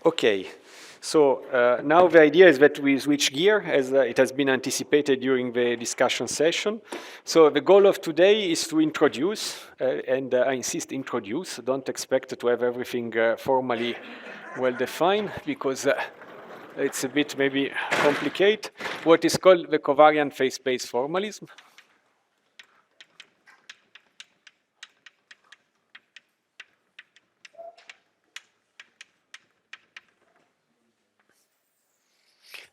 Okay, so now the idea is that we switch gear, as it has been anticipated during the discussion session. So the goal of today is to introduce, and I insist introduce, don't expect to have everything formally well defined, because it's a bit maybe complicated, what is called the covariant phase space formalism.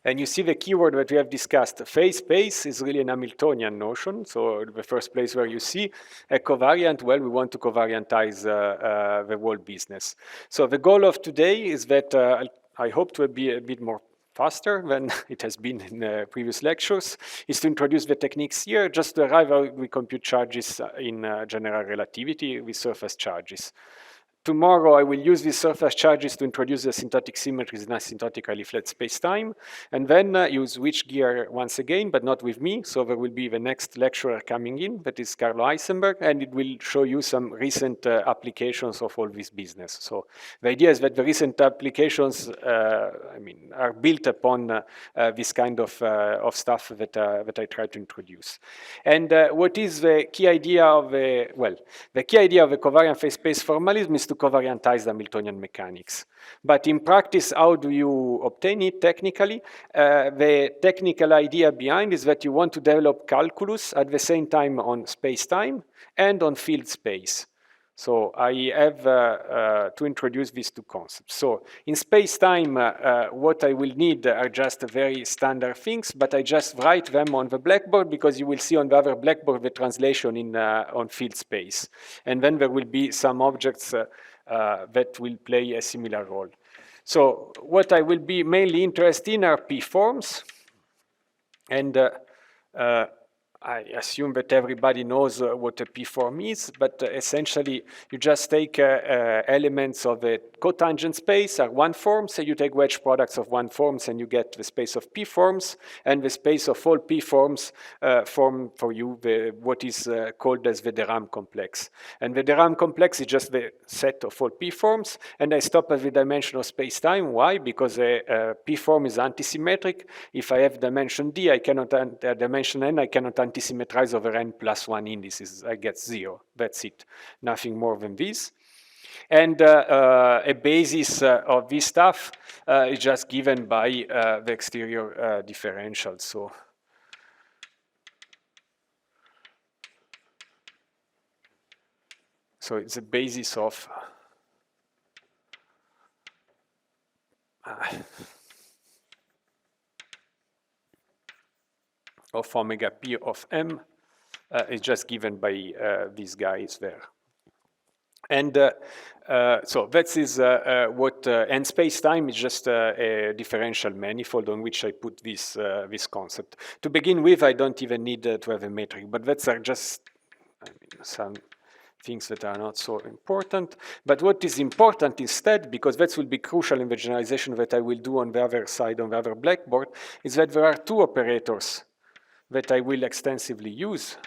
And you see the keyword that we have discussed. Phase space is really an Hamiltonian notion. So the first place where you see a covariant, well, we want to covariantize the whole business. So the goal of today is that I hope to be a bit more faster than it has been in previous lectures, is to introduce the techniques here, just to arrive how we compute charges in general relativity with surface charges. Tomorrow, I will use these surface charges to introduce the asymptotic symmetries in asymptotically flat space-time, and then you switch gear once again, but not with me. So there will be the next lecturer coming in, that is Carlo Heisenberg, and it will show you some recent applications of all this business. So the idea is that the recent applications, are built upon this kind of stuff that I try to introduce. And what is the key idea of the key idea of the covariant phase space formalism is to covariantize the Hamiltonian mechanics. But in practice, how do you obtain it technically? The technical idea behind is that you want to develop calculus at the same time on space-time and on field space. So I have to introduce these two concepts. So in space-time, what I will need are just very standard things, but I just write them on the blackboard because you will see on the other blackboard the translation in on field space. And then there will be some objects that will play a similar role. So what I will be mainly interested in are P-forms. And I assume that everybody knows what a P-form is, but essentially you just take elements of a cotangent space are one form, so you take wedge products of one forms and you get the space of P-forms, and the space of all P-forms form for you what is called as the de Rham complex. And the de Rham complex is just the set of all P-forms, and I stop at the dimension of space-time. Why? Because a P-form is antisymmetric. If I have dimension D, I cannot, dimension N, I cannot antisymmetrize over n plus 1 indices. I get 0. That's it. Nothing more than this. And a basis of this stuff is just given by the exterior differential. So it's a basis of omega p of m is just given by these guys there. And so that is what, and space-time is just a differential manifold on which I put this, this concept. To begin with, I don't even need to have a metric, but that's just some things that are not so important. But what is important instead, because that will be crucial in the generalization that I will do on the other side, on the other blackboard, is that there are two operators that I will extensively use.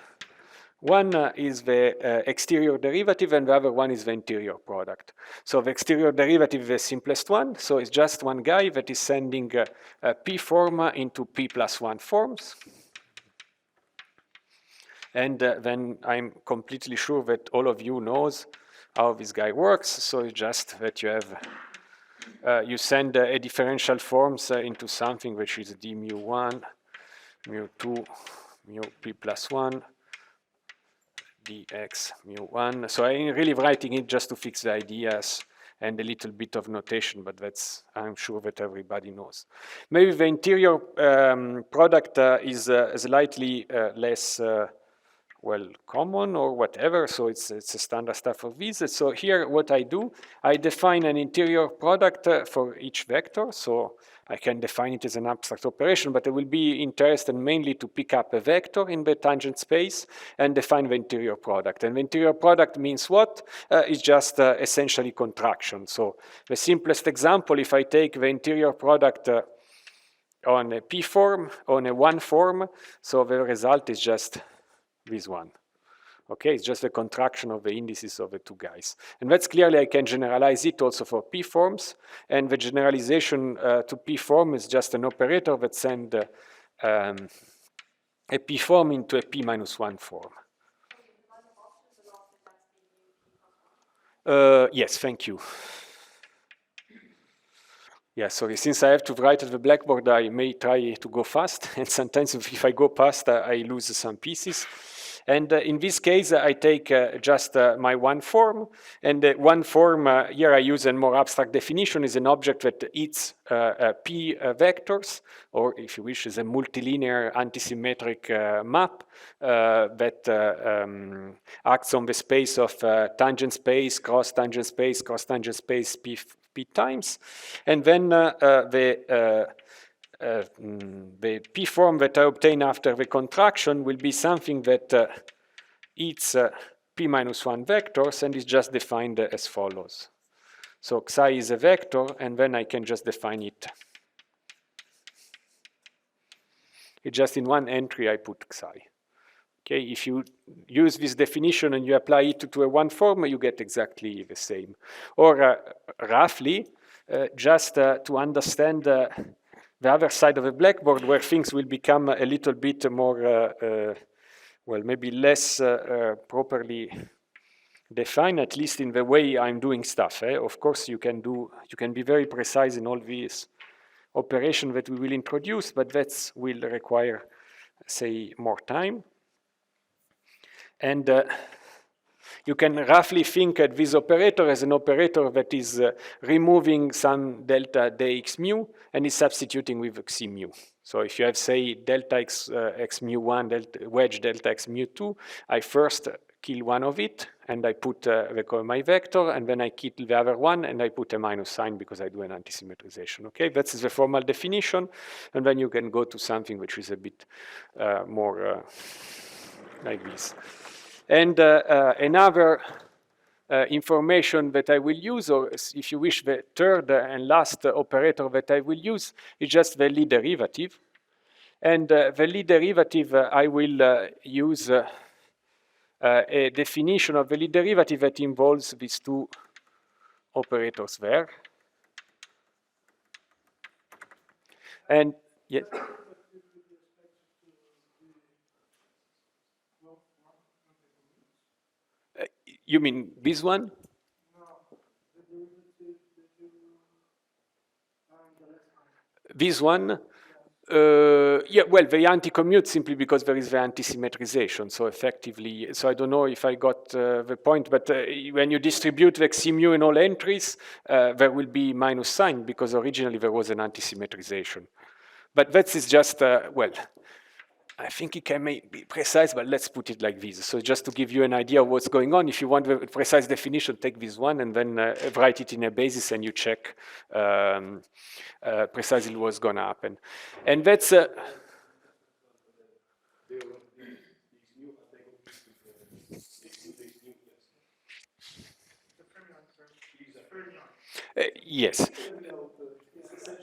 One is the exterior derivative, and the other one is the interior product. So the exterior derivative is the simplest one. So it's just one guy that is sending a P form into P plus 1 forms. And then I'm completely sure that all of you knows how this guy works. So it's just that you have, you send a differential forms into something which is d mu1, mu2, mu p plus 1, dx mu1. So I'm really writing it just to fix the ideas and a little bit of notation, but that's, I'm sure that everybody knows. Maybe the interior product is slightly less well, common or whatever, so it's a standard stuff of this. So here what I do, I define an interior product for each vector, so I can define it as an abstract operation, but I will be interested mainly to pick up a vector in the tangent space and define the interior product. And the interior product means what? It's just essentially contraction. So the simplest example, if I take the interior product on a P form, on a 1 form, so the result is just this one. Okay, it's just a contraction of the indices of the two guys. And that's clearly, I can generalize it also for p-forms. And the generalization to p-form is just an operator that sends a p-form into a p-1 form. Yes, thank you. Yeah, sorry, since I have to write at the blackboard, I may try to go fast, and sometimes if I go past, I lose some pieces. And in this case, I take just my one form, and one form, here I use a more abstract definition, is an object that eats p vectors, or if you wish, is a multilinear antisymmetric map that acts on the space of tangent space, cross tangent space, p times, and then the p-form that I obtain after the contraction will be something that eats p-1 vectors and is just defined as follows. So psi is a vector, and then I can just define it. It's just in one entry I put psi. Okay, if you use this definition and you apply it to a one form, you get exactly the same. Or roughly, just to understand the other side of the blackboard where things will become a little bit more, well, maybe less properly defined, at least in the way I'm doing stuff. Of course, you can be very precise in all these operations that we will introduce, but that will require, say, more time. And you can roughly think at this operator as an operator that is removing some delta dx mu and is substituting with xi mu. So if you have, say, delta x mu1, wedge delta x mu2, I first kill one of it, and I put my vector, and then I kill the other one, and I put a minus sign because I do an antisymmetrization. Okay, that's the formal definition, and then you can go to something which is a bit more like this. And another information that I will use, or if you wish, the third and last operator that I will use is just the Lie derivative. And the Lie derivative, I will use a definition of the Lie derivative that involves these two operators there. And yes. You mean this one? This one? Yeah, well, they anti-commute simply because there is the anti-symmetrization. So effectively, so I don't know if I got the point, but when you distribute the xi mu in all entries, there will be minus sign because originally there was an anti-symmetrization. But that is just, well, I think it can be precise, but let's put it like this. So just to give you an idea of what's going on, if you want the precise definition, take this one and then write it in a basis and you check precisely what's going to happen. And that's... yes.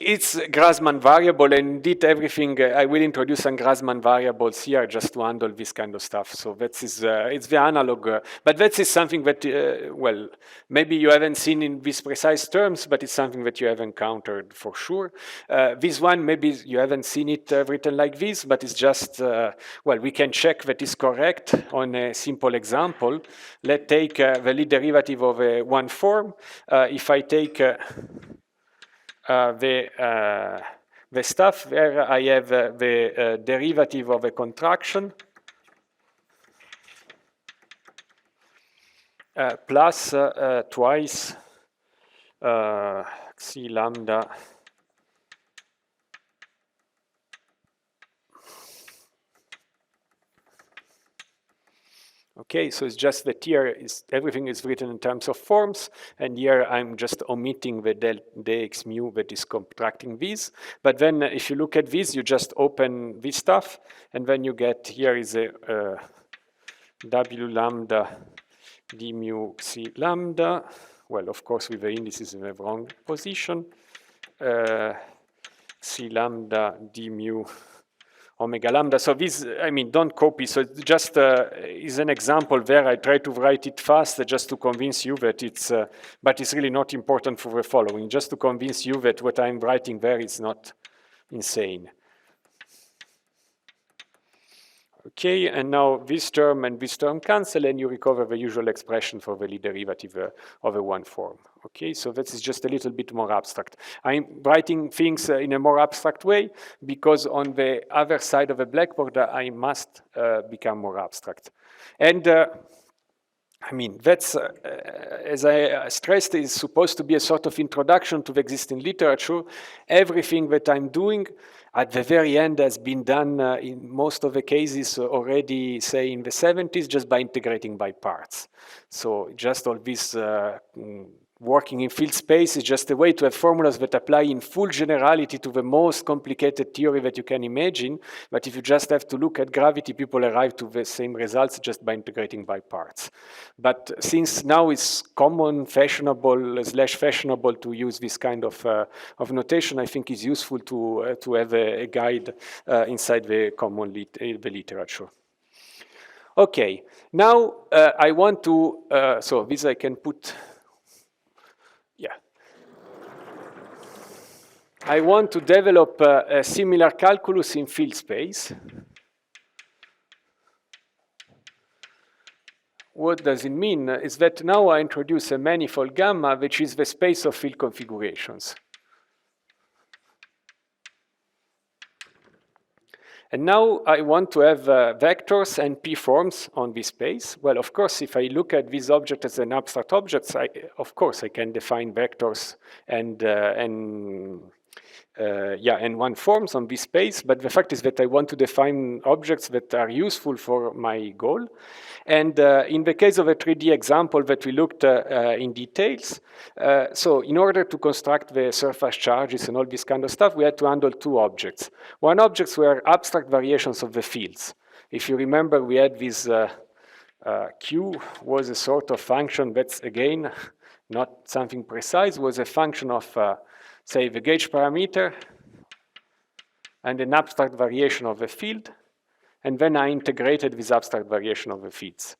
It's Grassmann variable, and indeed everything, I will introduce some Grassmann variables here just to handle this kind of stuff. So that is, it's the analog, but that is something that, well, maybe you haven't seen in these precise terms, but it's something that you have encountered for sure. This one, maybe you haven't seen it written like this, but it's just, well, we can check that is correct on a simple example. Let's take the Lie derivative of one form. If I take the stuff where I have the derivative of a contraction plus twice xi lambda Okay, so it's just that here everything is written in terms of forms, and here I'm just omitting the dx mu that is contracting these. But then if you look at this, you just open this stuff, and then you get, here is a w lambda d mu xi lambda, well, of course, with the indices in the wrong position, xi lambda d mu omega lambda. So this, I mean, don't copy. So it just is an example there. I try to write it fast just to convince you that it's, but it's really not important for the following, just to convince you that what I'm writing there is not insane. Okay, and now this term and this term cancel, and you recover the usual expression for the Lie derivative of a one form. Okay, so this is just a little bit more abstract. I'm writing things in a more abstract way because on the other side of the blackboard, I must become more abstract. And I mean, that's, as I stressed, is supposed to be a sort of introduction to the existing literature. Everything that I'm doing at the very end has been done in most of the cases already, say, in the 70s, just by integrating by parts. So just all this working in field space is just a way to have formulas that apply in full generality to the most complicated theory that you can imagine. But if you just have to look at gravity, people arrive to the same results just by integrating by parts. But since now it's common, fashionable, slash fashionable to use this kind of notation, I think it's useful to have a guide inside the common the literature. Okay, now I want to, so this I can put, yeah. I want to develop a similar calculus in field space. What does it mean? Is that now I introduce a manifold gamma, which is the space of field configurations. And now I want to have vectors and p-forms on this space. Well, of course, if I look at this object as an abstract object, of course I can define vectors and one forms on this space, but the fact is that I want to define objects that are useful for my goal. And in the case of a 3D example that we looked in details, so in order to construct the surface charges and all this kind of stuff, we had to handle two objects. One objects were abstract variations of the fields. If you remember, we had this Q was a sort of function that's, again, not something precise, was a function of say the gauge parameter and an abstract variation of the field, and then I integrated this abstract variation of the fields.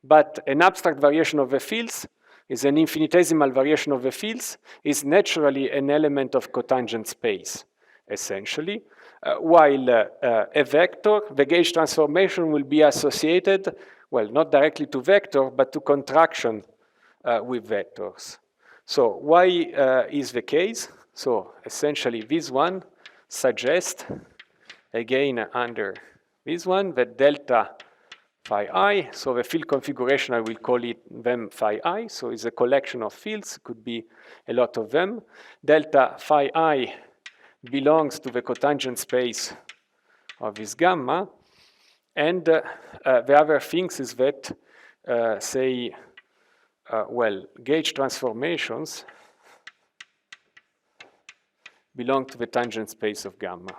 But an abstract variation of the fields is an infinitesimal variation of the fields, is naturally an element of cotangent space, essentially, while a vector, the gauge transformation will be associated, well, not directly to vector, but to contraction with vectors. So why is the case? So essentially this one suggests, again under this one, that delta phi I, so the field configuration, I will call it them phi I, so it's a collection of fields, could be a lot of them. Delta phi I belongs to the cotangent space of this gamma, and the other things is that, say, well, gauge transformations belong to the tangent space of gamma.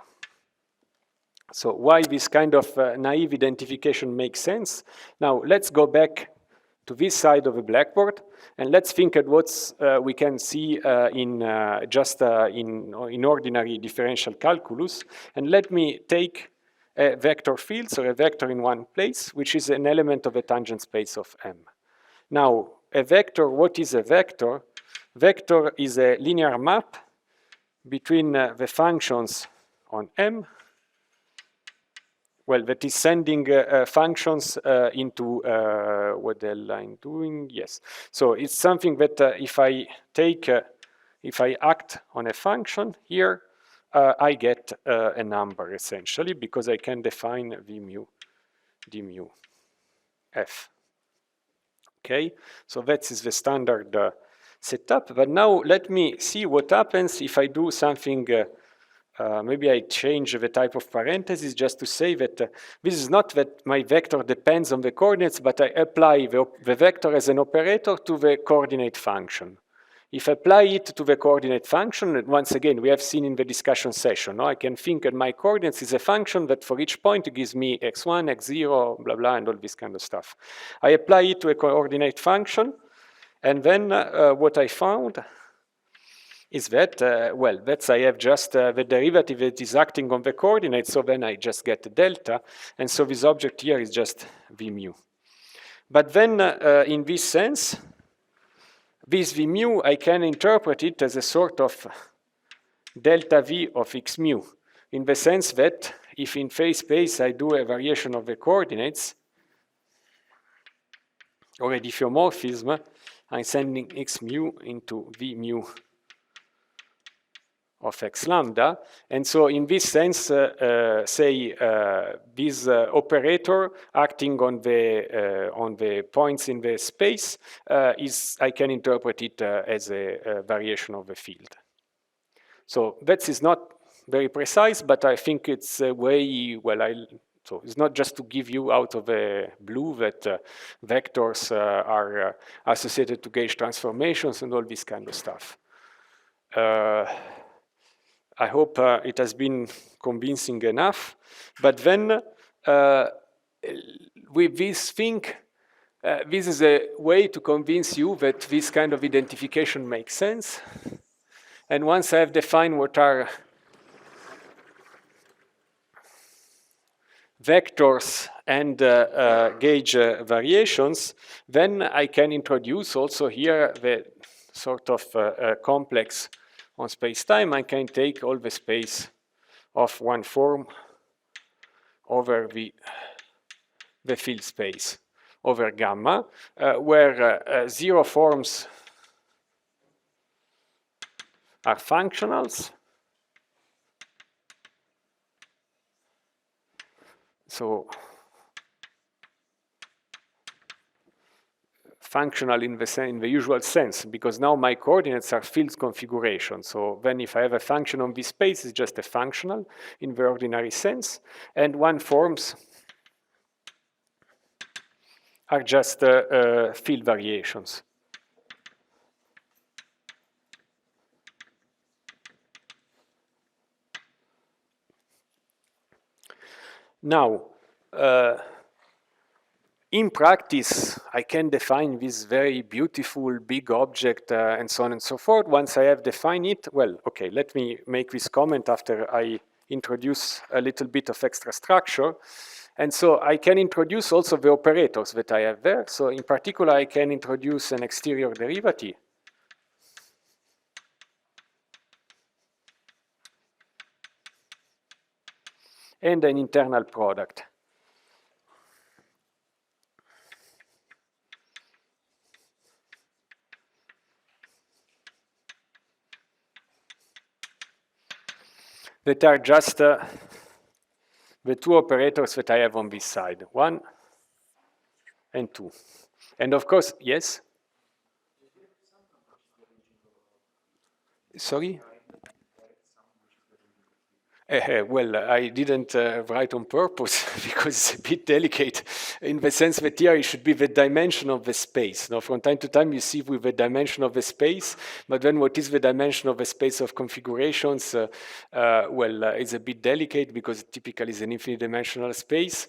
So why this kind of naive identification makes sense? Now let's go back to this side of the blackboard and let's think at what we can see in ordinary differential calculus. And let me take a vector field, so a vector in one place, which is an element of a tangent space of M. Now, a vector, what is a vector? Vector is a linear map between the functions on M, well, that is sending functions into what the line doing? Yes. So it's something that if I act on a function here, I get a number essentially because I can define v mu d mu f. Okay, so that is the standard setup. But now let me see what happens if I do something. Maybe I change the type of parentheses just to say that this is not that my vector depends on the coordinates, but I apply the vector as an operator to the coordinate function. If I apply it to the coordinate function, and once again, we have seen in the discussion session, no? I can think that my coordinates is a function that for each point gives me x1, x0, blah, blah, and all this kind of stuff. I apply it to a coordinate function, and then what I found is that, well, that's I have just the derivative that is acting on the coordinates, so then I just get the delta, and so this object here is just v mu. But then, in this sense, this v mu, I can interpret it as a sort of delta v of x mu, in the sense that if in phase space I do a variation of the coordinates, or a diffeomorphism, I'm sending x mu into v mu of x lambda. And so in this sense, say this operator acting on the points in the space I can interpret it as a variation of the field. So that is not very precise, but I think it's a way, well, so it's not just to give you out of the blue that vectors are associated to gauge transformations and all this kind of stuff. I hope it has been convincing enough. But then with this thing, this is a way to convince you that this kind of identification makes sense. And once I have defined what are vectors and gauge variations, then I can introduce also here the sort of complex on space-time. I can take all the space of one form over the field space over gamma, where zero forms are functionals. So functional in the usual sense, because now my coordinates are field configuration. So then if I have a function on this space, it's just a functional in the ordinary sense, and one forms are just field variations. Now, in practice, I can define this very beautiful big object and so on and so forth. Once I have defined it, well, okay, let me make this comment after I introduce a little bit of extra structure. And so I can introduce also the operators that I have there. So in particular, I can introduce an exterior derivative. And an internal product. That are just the two operators that I have on this side, 1 and 2. And of course, yes? Sorry? Well, I didn't write on purpose because it's a bit delicate in the sense that here it should be the dimension of the space. Now, from time to time, you see with the dimension of the space, but then what is the dimension of the space of configurations? Well, it's a bit delicate because it typically is an infinite dimensional space.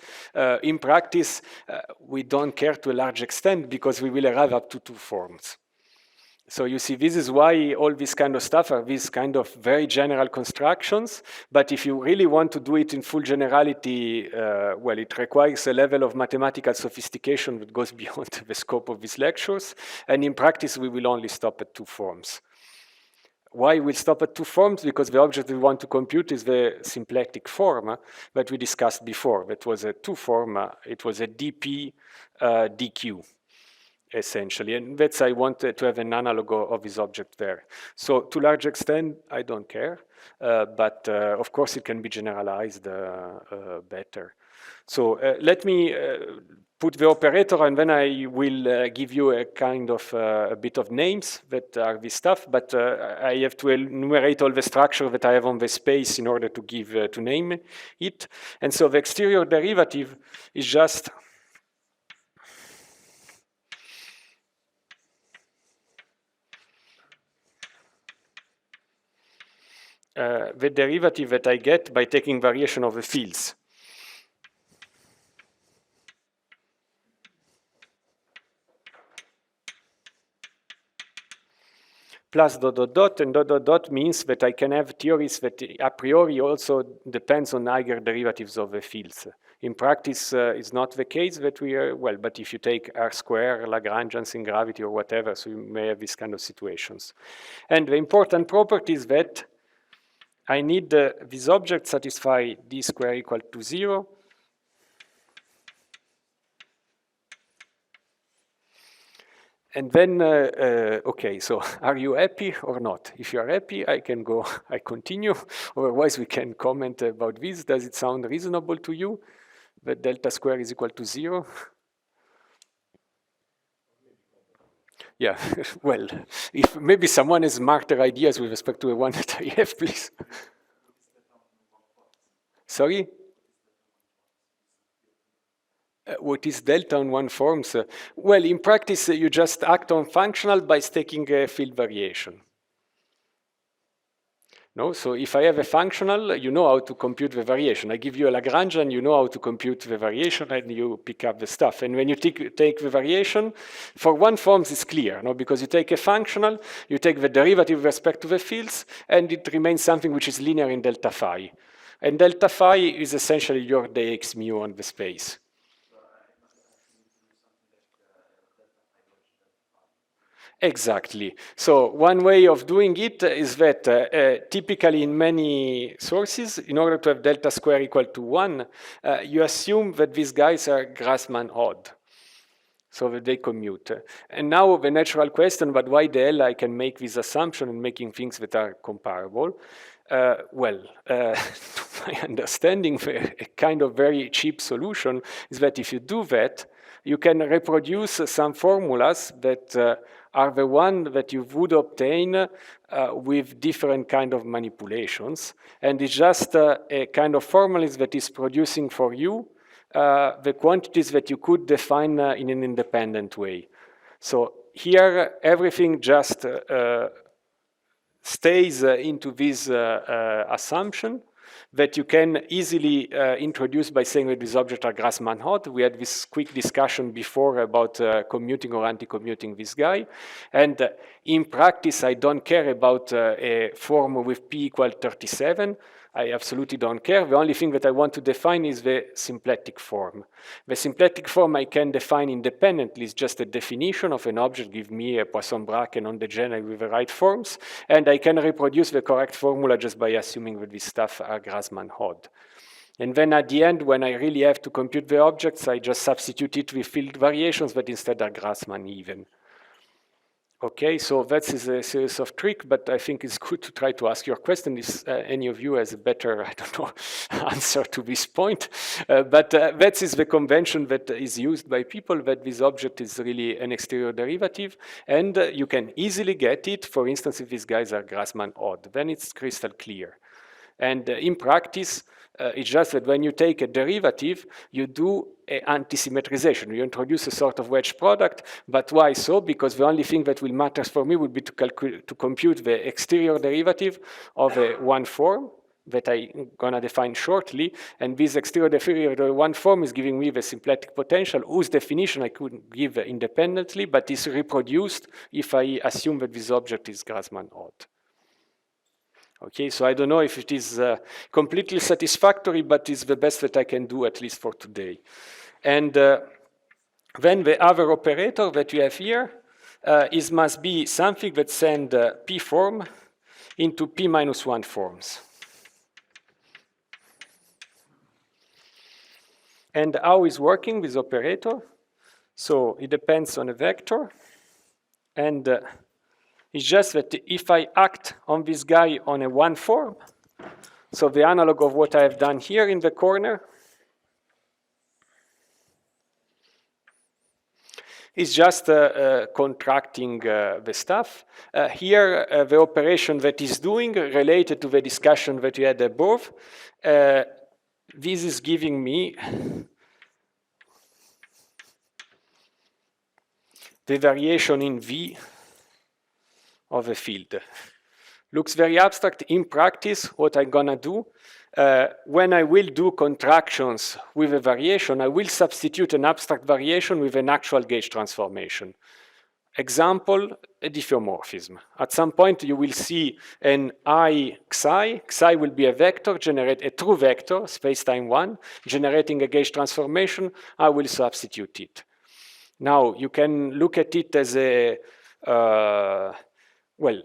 In practice, we don't care to a large extent because we will arrive up to 2 forms. So you see, this is why all this kind of stuff are these kind of very general constructions. But if you really want to do it in full generality, well, it requires a level of mathematical sophistication that goes beyond the scope of these lectures. And in practice, we will only stop at 2 forms. Why we stop at 2 forms? Because the object we want to compute is the symplectic form that we discussed before. That was a 2 form. It was a dp dq. Essentially, and that's I wanted to have an analog of this object there. So to large extent, I don't care, but of course it can be generalized better. So let me put the operator, and then I will give you a kind of a bit of names that are this stuff, but I have to enumerate all the structure that I have on the space in order to give to name it. And so the exterior derivative is just the derivative that I get by taking variation of the fields. plus dot dot dot, and dot dot dot means that I can have theories that a priori also depends on Eiger derivatives of the fields. In practice, it's not the case that we are, well, but if you take R square, Lagrangians in gravity or whatever, so you may have these kind of situations. And the important property is that I need this object satisfy d square equal to 0. And then, okay, so are you happy or not? If you are happy, I can go, I continue. Otherwise, we can comment about this. Does it sound reasonable to you that delta square is equal to 0? Yeah, well, if maybe someone has smarter ideas with respect to the one that I have, please. Sorry? What is delta on one forms? Well, in practice, you just act on functional by taking a field variation. No, so if I have a functional, you know how to compute the variation. I give you a Lagrangian, you know how to compute the variation, and you pick up the stuff. And when you take the variation, for one forms it's clear, no? Because you take a functional, you take the derivative with respect to the fields, and it remains something which is linear in delta phi. And delta phi is essentially your dx mu on the space. Exactly. So one way of doing it is that typically in many sources, in order to have delta square equal to 1, you assume that these guys are Grassmann odd, so that they commute. And now the natural question, but why the hell I can make this assumption and making things that are comparable? Well, to my understanding, a kind of very cheap solution is that if you do that, you can reproduce some formulas that are the one that you would obtain with different kind of manipulations. And it's just a kind of formalism that is producing for you the quantities that you could define in an independent way. So here, everything just stays into this assumption that you can easily introduce by saying that these objects are Grassmann odd. We had this quick discussion before about commuting or anti-commuting this guy. And in practice, I don't care about a form with p equal 37. I absolutely don't care. The only thing that I want to define is the symplectic form. The symplectic form I can define independently. It's just a definition of an object, give me a Poisson bracket on the generic with the right forms, and I can reproduce the correct formula just by assuming that these stuff are Grassmann odd. And then at the end, when I really have to compute the objects, I just substitute it with field variations that instead are Grassmann even. Okay, so that is a series of tricks, but I think it's good to try to ask your question if any of you has a better, I don't know, answer to this point. But that is the convention that is used by people, that this object is really an exterior derivative, and you can easily get it, for instance, if these guys are Grassmann odd, then it's crystal clear. And in practice, it's just that when you take a derivative, you do an anti-symmetrization. You introduce a sort of wedge product, but why so? Because the only thing that will matter for me would be to compute the exterior derivative of a one form that I'm gonna define shortly, and this exterior derivative of one form is giving me the symplectic potential, whose definition I could give independently, but is reproduced if I assume that this object is Grassmann odd. Okay, so I don't know if it is completely satisfactory, but it's the best that I can do, at least for today. And then the other operator that you have here must be something that sends P form into P minus 1 forms. And how is working this operator? So it depends on a vector, and it's just that if I act on this guy on a one form, so the analog of what I have done here in the corner is just contracting the stuff. Here, the operation that is doing related to the discussion that we had above, this is giving me the variation in V of a field. Looks very abstract. In practice, what I'm gonna do, when I will do contractions with a variation, I will substitute an abstract variation with an actual gauge transformation. example, a diffeomorphism. At some point, you will see an I xi. Xi will be a vector, generate a true vector, space-time 1, generating a gauge transformation. I will substitute it. Now, you can look at it as a, well,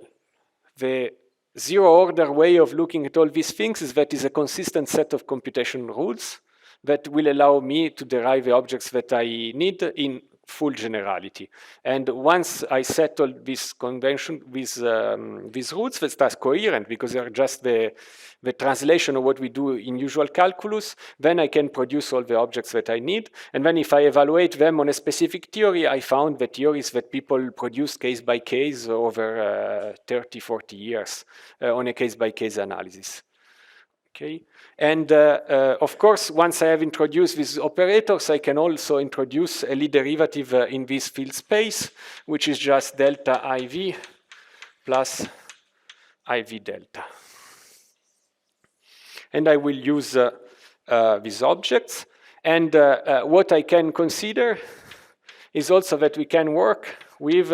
the zero-order way of looking at all these things is that is a consistent set of computation rules that will allow me to derive the objects that I need in full generality. And once I settle this convention, these rules, that's coherent because they're just the translation of what we do in usual calculus, then I can produce all the objects that I need. And then if I evaluate them on a specific theory, I found the theories that people produce case by case over 30, 40 years on a case-by-case analysis. Okay, and of course, once I have introduced these operators, I can also introduce a Lie derivative in this field space, which is just delta IV plus IV delta. And I will use these objects. And what I can consider is also that we can work with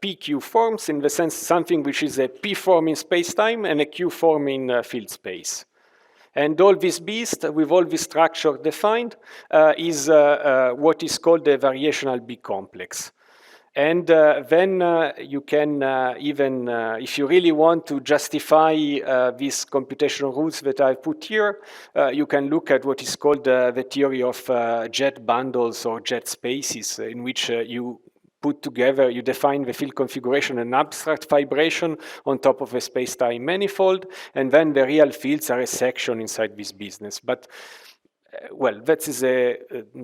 PQ forms, in the sense something which is a P form in space-time and a Q form in field space. And all this beast, with all this structure defined, is what is called a variational B complex. And then you can even, if you really want to justify these computational rules that I've put here, you can look at what is called the theory of jet bundles or jet spaces, in which you put together, you define the field configuration and abstract vibration on top of a space-time manifold, and then the real fields are a section inside this business. But well, that is a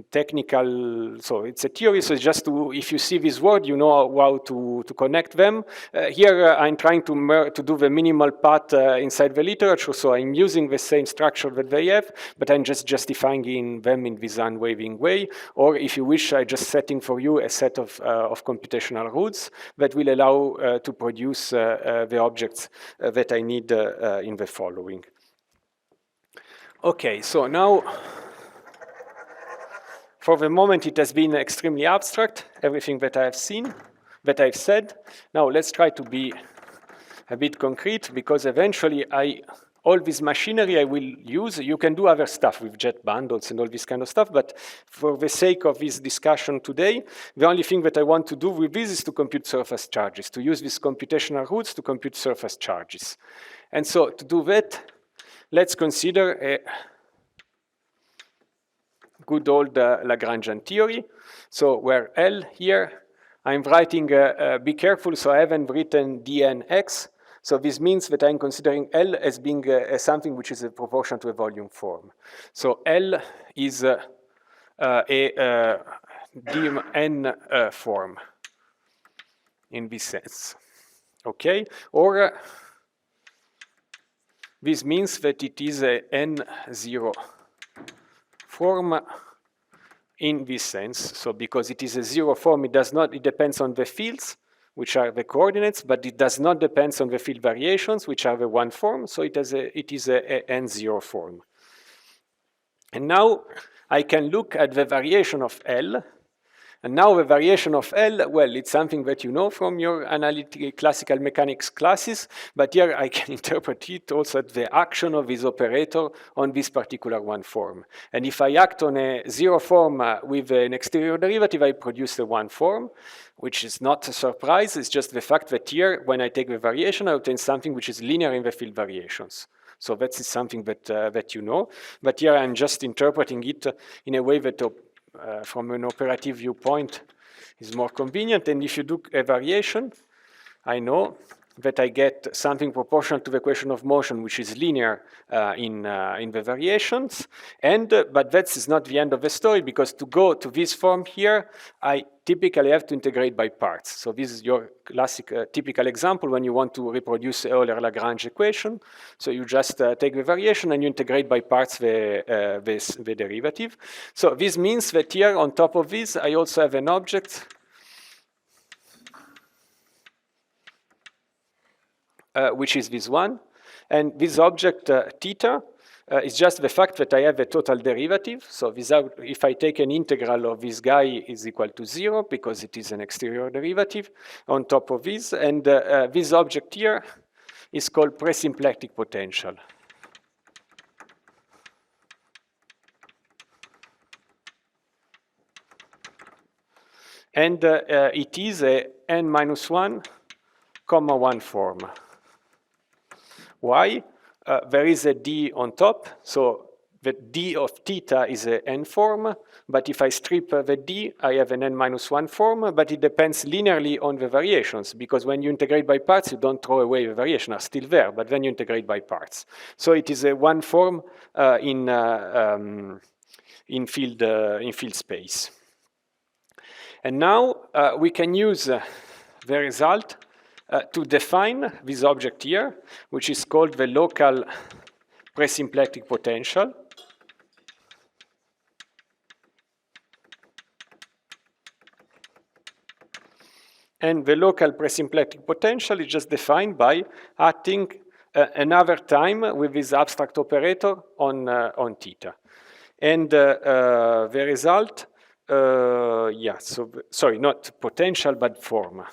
technical, so it's a theory, so just to, if you see this word, you know how to connect them. Here I'm trying to do the minimal path inside the literature, so I'm using the same structure that they have, but I'm just justifying them in this unwavering way. Or if you wish, I'm just setting for you a set of computational rules that will allow to produce the objects that I need in the following. Okay, so now, for the moment, it has been extremely abstract, everything that I have seen, that I've said. Now, let's try to be a bit concrete, because eventually, all this machinery I will use, you can do other stuff with jet bundles and all this kind of stuff, but for the sake of this discussion today, the only thing that I want to do with this is to compute surface charges, to use these computational rules to compute surface charges. And so, to do that, let's consider a good old Lagrangian theory. So where L here, I'm writing, be careful, so I haven't written dnx. So this means that I'm considering L as being something which is a proportion to a volume form. So L is a dn form in this sense, okay? Or this means that it is a N0 form in this sense. So because it is a zero form, it depends on the fields, which are the coordinates, but it does not depend on the field variations, which are the one form. So it is a N0 form. And now I can look at the variation of L. And now the variation of L, well, it's something that you know from your analytical classical mechanics classes, but here I can interpret it also as the action of this operator on this particular one form. And if I act on a zero form with an exterior derivative, I produce a one form, which is not a surprise. It's just the fact that here, when I take the variation, I obtain something which is linear in the field variations. So that is something that you know. But here I'm just interpreting it in a way that from an operative viewpoint is more convenient. And if you do a variation, I know that I get something proportional to the equation of motion, which is linear in the variations. And but that is not the end of the story, because to go to this form here, I typically have to integrate by parts. So this is your classic typical example when you want to reproduce Euler-Lagrange equation. So you just take the variation and you integrate by parts the derivative. So this means that here on top of this, I also have an object which is this one. And this object theta is just the fact that I have a total derivative. So if I take an integral of this guy is equal to 0 because it is an exterior derivative on top of this. And this object here is called presymplectic potential. And it is a n minus 1, comma 1 form. Why? There is a d on top, so the d of theta is a n form, but if I strip the d, I have an n minus 1 form, but it depends linearly on the variations, because when you integrate by parts, you don't throw away the variations, are still there, but then you integrate by parts. So it is a one form in field space. And now we can use the result to define this object here, which is called the local presymplectic potential. And the local presymplectic potential is just defined by adding another time with this abstract operator on theta. And the result, sorry, not potential, but form.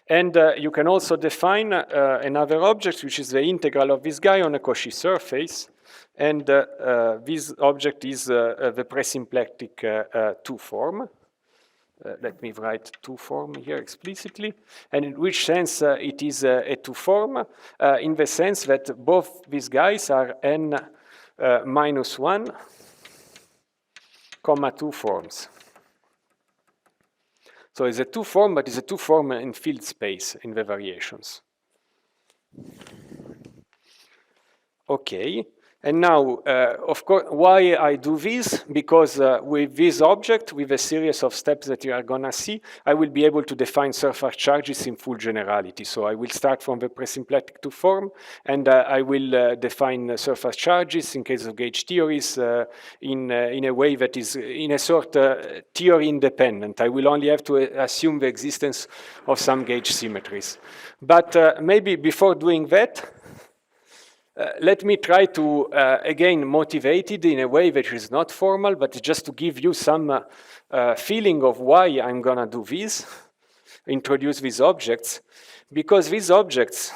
And you can also define another object, which is the integral of this guy on a Cauchy surface. And this object is the presymplectic 2 form. Let me write 2 form here explicitly. And in which sense it is a 2 form? In the sense that both these guys are n minus 1, comma 2 forms. So it's a 2 form, but it's a 2 form in field space in the variations. Okay, and now, of course, why I do this? Because with this object, with a series of steps that you are gonna see, I will be able to define surface charges in full generality. So I will start from the presymplectic 2 form, and I will define surface charges in case of gauge theories in a way that is, in a sort, theory independent. I will only have to assume the existence of some gauge symmetries. But maybe before doing that, let me try to, again, motivate it in a way which is not formal, but just to give you some feeling of why I'm going to do this, introduce these objects. Because these objects,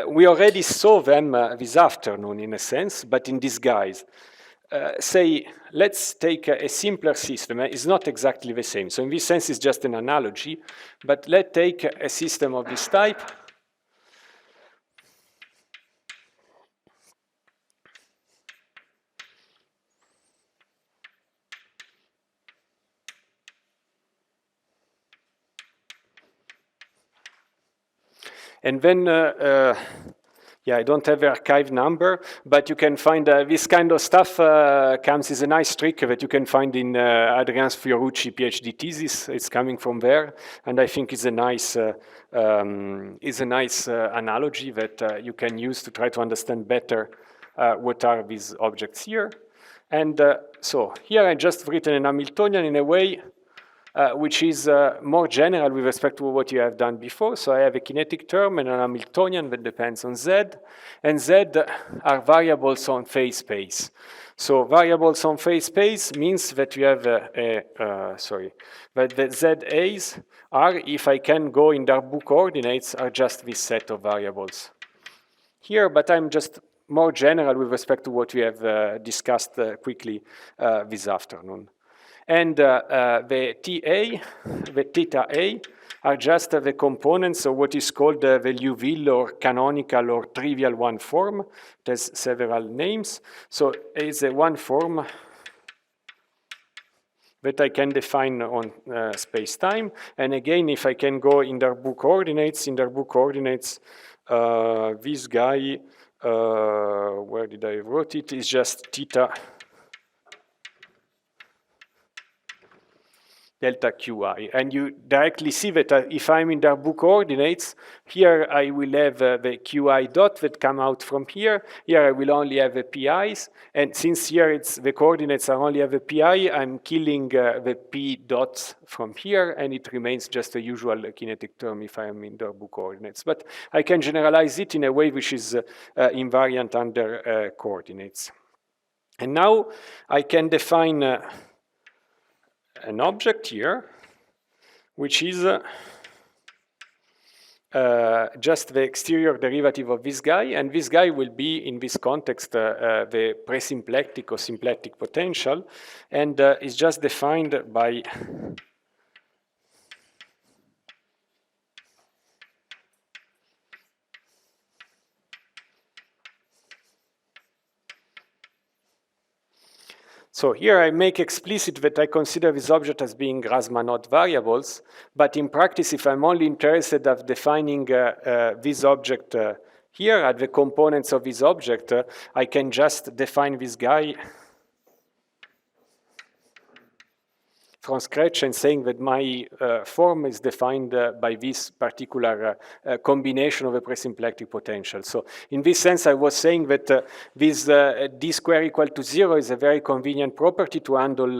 we already saw them this afternoon, in a sense, but in disguise. Say, let's take a simpler system. It's not exactly the same. So in this sense, it's just an analogy. But let's take a system of this type. And then, yeah, I don't have the archive number, but you can find this kind of stuff comes as a nice trick that you can find in Adrian's Fiorucci PhD thesis. It's coming from there, and I think it's a nice analogy that you can use to try to understand better what are these objects here. And so here I just written an Hamiltonian in a way which is more general with respect to what you have done before. So I have a kinetic term and an Hamiltonian that depends on Z, and Z are variables on phase space. So variables on phase space means that you have that the ZAs are, if I can go in Darboux coordinates, are just this set of variables here, but I'm just more general with respect to what we have discussed quickly this afternoon. And the TA, the theta A, are just the components of what is called the Liouville or canonical or trivial one form. It has several names. So it's a one form that I can define on space-time. And again, if I can go in Darboux coordinates, this guy, where did I wrote it, is just theta delta qi. And you directly see that if I'm in Darboux coordinates, here I will have the qi dot that come out from here. Here I will only have the pi's. And since here it's the coordinates I only have the pi, I'm killing the p dots from here, and it remains just a usual kinetic term if I'm in Darboux coordinates. But I can generalize it in a way which is invariant under coordinates. And now I can define an object here, which is just the exterior derivative of this guy, and this guy will be, in this context, the presymplectic or symplectic potential, and is just defined by So here I make explicit that I consider this object as being Grassmann-Ott variables, but in practice, if I'm only interested of defining this object here at the components of this object, I can just define this guy from scratch and saying that my form is defined by this particular combination of a presymplectic potential. So in this sense, I was saying that this d square equal to 0 is a very convenient property to handle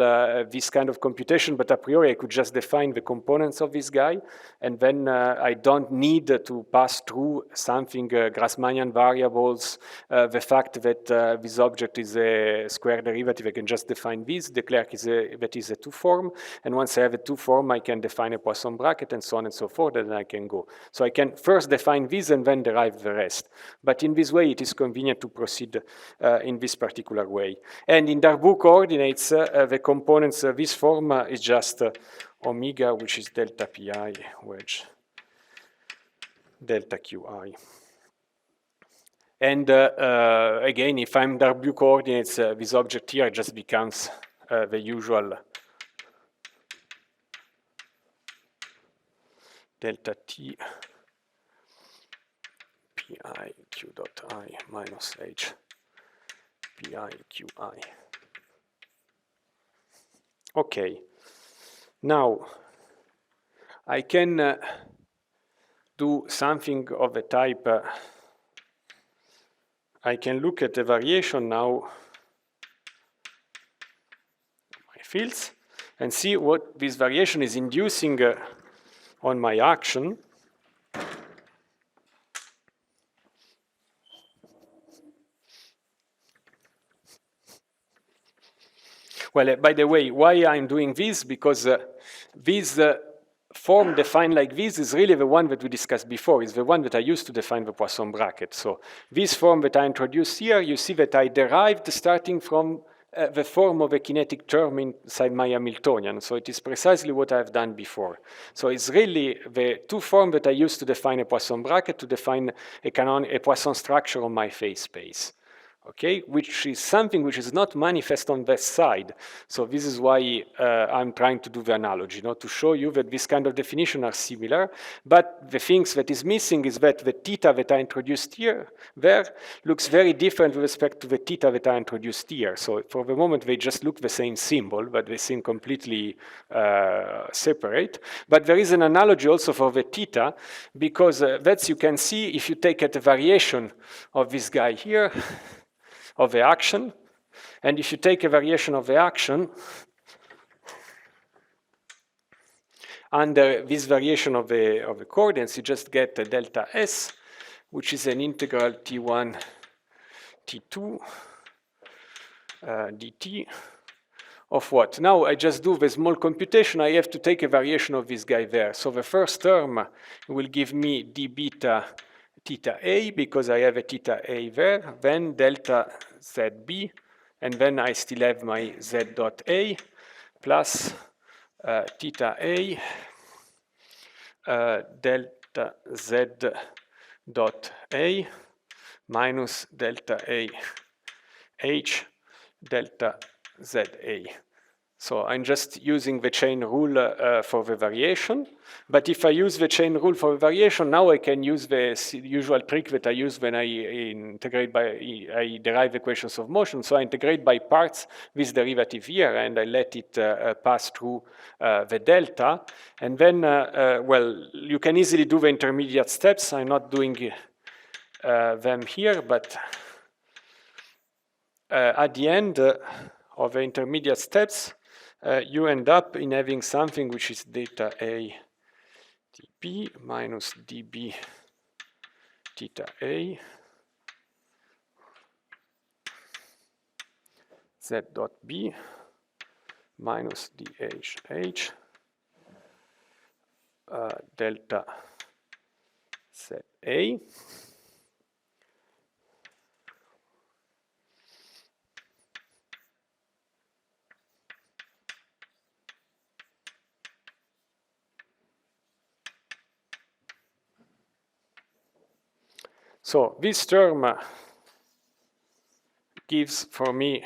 this kind of computation, but a priori I could just define the components of this guy, and then I don't need to pass through something, Grassmannian variables, the fact that this object is a square derivative. I can just define this, declare that is a two-form, and once I have a two-form, I can define a Poisson bracket and so on and so forth, and then I can go. So I can first define this and then derive the rest. But in this way, it is convenient to proceed in this particular way. And in Darboux coordinates, the components of this form is just omega, which is delta pi wedge delta qi. And again, if I'm Darboux coordinates, this object here just becomes the usual delta t pi q dot I minus h pi qi. Okay, now I can do something of the type, I can look at the variation now, my fields, and see what this variation is inducing on my action. Well, by the way, why I'm doing this? Because this form defined like this is really the one that we discussed before. It's the one that I used to define the Poisson bracket. So this form that I introduced here, you see that I derived starting from the form of a kinetic term inside my Hamiltonian. So it is precisely what I've done before. So it's really the two forms that I used to define a Poisson bracket, to define a Poisson structure on my phase space. Okay, which is something which is not manifest on that side. So this is why I'm trying to do the analogy, to show you that this kind of definition are similar, but the things that is missing is that the theta that I introduced there looks very different with respect to the theta that I introduced here. So for the moment, they just look the same symbol, but they seem completely separate. But there is an analogy also for the theta, because that you can see if you take at the variation of this guy here, of the action, and if you take a variation of the action under this variation of the coordinates, you just get a delta S, which is an integral T1 T2 dt of what? Now I just do the small computation. I have to take a variation of this guy there. So the first term will give me d beta theta a, because I have a theta a there, then delta zb, and then I still have my z dot a plus theta a delta z dot a minus delta a h delta za. So I'm just using the chain rule for the variation. But if I use the chain rule for the variation, now I can use the usual trick that I use when I derive equations of motion. So I integrate by parts this derivative here, and I let it pass through the delta. And then, well, you can easily do the intermediate steps. I'm not doing them here, but at the end of the intermediate steps, you end up in having something which is delta A dB minus dB theta A Z dot B minus DHH delta ZA. So this term gives for me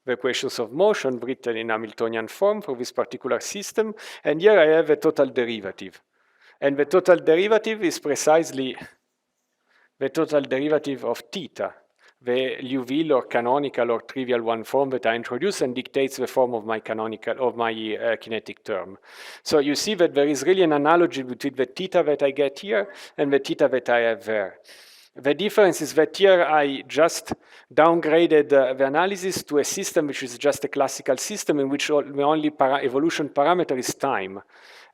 the equations of motion written in Hamiltonian form for this particular system. And here I have a total derivative. And the total derivative is precisely the total derivative of theta, the Liouville or canonical or trivial one form that I introduce and dictates the form of my kinetic term. So you see that there is really an analogy between the theta that I get here and the theta that I have there. The difference is that here I just downgraded the analysis to a system which is just a classical system in which the only evolution parameter is time.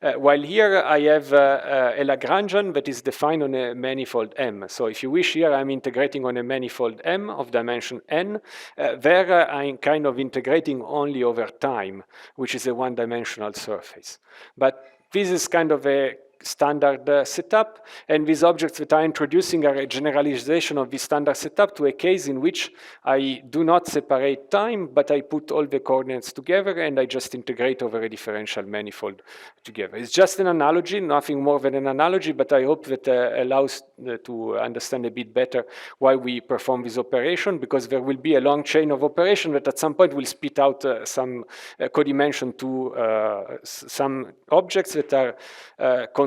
While here I have a Lagrangian that is defined on a manifold M. So if you wish, here I'm integrating on a manifold M of dimension n. There I'm kind of integrating only over time, which is a one-dimensional surface. But this is kind of a standard setup, and these objects that I'm introducing are a generalization of this standard setup to a case in which I do not separate time, but I put all the coordinates together and I just integrate over a differential manifold together. It's just an analogy, nothing more than an analogy, but I hope that allows to understand a bit better why we perform this operation, because there will be a long chain of operation that at some point will spit out some codimension to some objects that are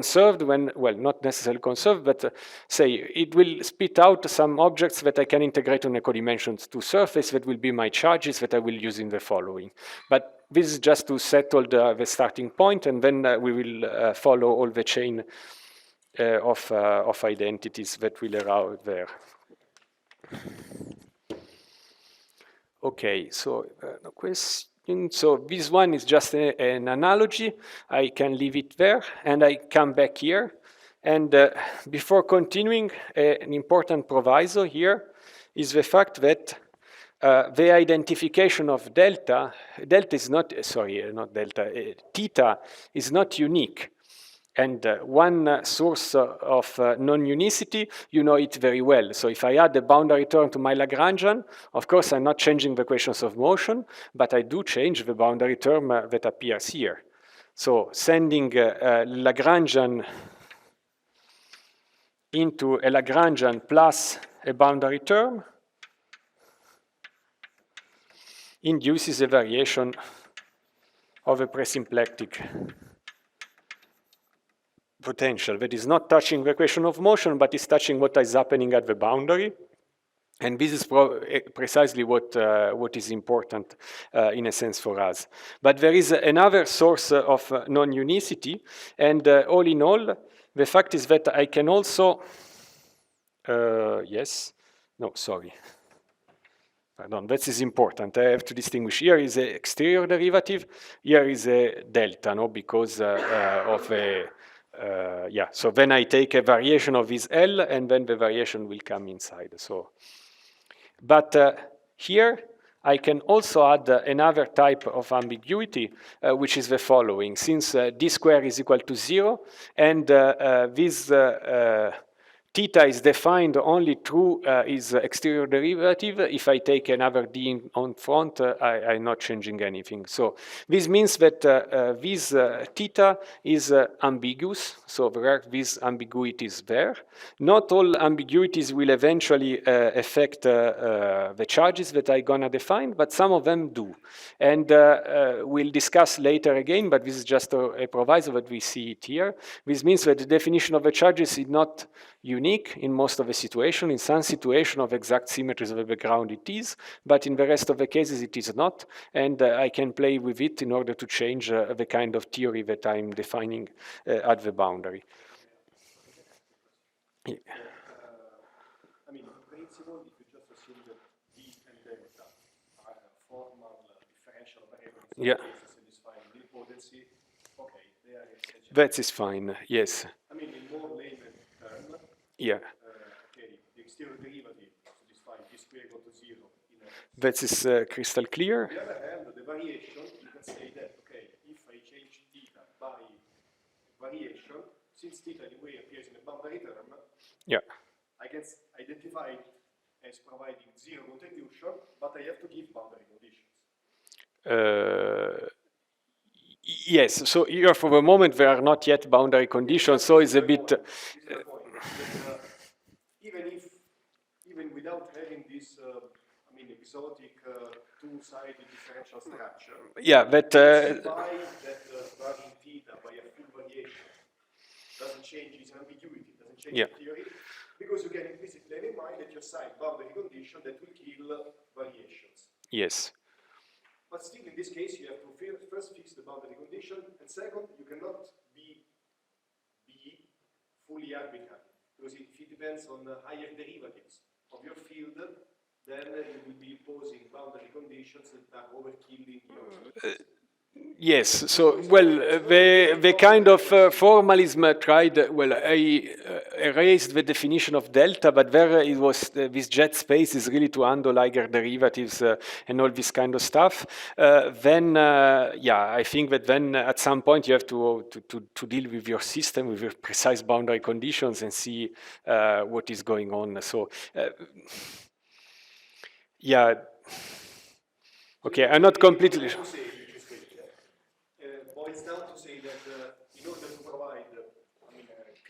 conserved when, well, not necessarily conserved, but say it will spit out some objects that I can integrate on a codimension to surface that will be my charges that I will use in the following. But this is just to settle the starting point, and then we will follow all the chain of identities that will arise there. Okay, so no question. So this one is just an analogy. I can leave it there, and I come back here. And before continuing, an important proviso here is the fact that the identification of theta is not, theta is not unique. And one source of non-unicity, you know it very well. So if I add a boundary term to my Lagrangian, of course I'm not changing the equations of motion, but I do change the boundary term that appears here. So sending Lagrangian into a Lagrangian plus a boundary term induces a variation of a presymplectic potential that is not touching the equation of motion, but is touching what is happening at the boundary. And this is precisely what is important in a sense for us. But there is another source of non-unicity, and all in all, the fact is that I can also, pardon, that is important. I have to distinguish. Here is an exterior derivative, here is a delta, no, because of a so then I take a variation of this L, and then the variation will come inside. So, but here I can also add another type of ambiguity, which is the following. Since d square is equal to 0, and this theta is defined only through its exterior derivative. If I take another d on front, I'm not changing anything. So this means that this theta is ambiguous, so there are these ambiguities there. Not all ambiguities will eventually affect the charges that I'm gonna define, but some of them do. And we'll discuss later again, but this is just a proviso that we see it here. This means that the definition of the charges is not unique in most of the situation. In some situation of exact symmetries of the background it is, but in the rest of the cases it is not, and I can play with it in order to change the kind of theory that I'm defining at the boundary. Yeah. I mean, in principle, if you just assume that D and delta are formal differential variables Yeah. satisfying nilpotency, okay, they are essentially. That is fine, yes. I mean, in more layman term, Yeah. Okay, the exterior derivative satisfying d square equal to 0 in X. That is crystal clear. On the other hand, the variation, you can say that, okay, if I change theta by variation, since theta anyway appears in a boundary term, Yeah. I can identify it as providing zero contribution, but I have to give boundary conditions. Yes, so here for the moment there are not yet boundary conditions, so it's a bit. This is the point. That, even without having this, I mean, exotic two-sided differential structure. Yeah, that. By that varying theta by a full variation doesn't change its ambiguity, doesn't change the theory, because you can implicitly have in mind that you assign boundary condition that will kill variations. Yes. But still, in this case, you have to first fix the boundary condition, and second, you cannot be fully arbitrary, because if it depends on the higher derivatives of your field, then you will be imposing boundary conditions that are overkilling your. Yes, so, well, the kind of formalism tried, well, I erased the definition of delta, but there it was, this jet space is really to handle Eiger derivatives and all this kind of stuff. Then, yeah, I think that then at some point you have to deal with your system, with your precise boundary conditions and see what is going on. So, yeah, okay, I'm not completely. Boils down to say that in order to provide a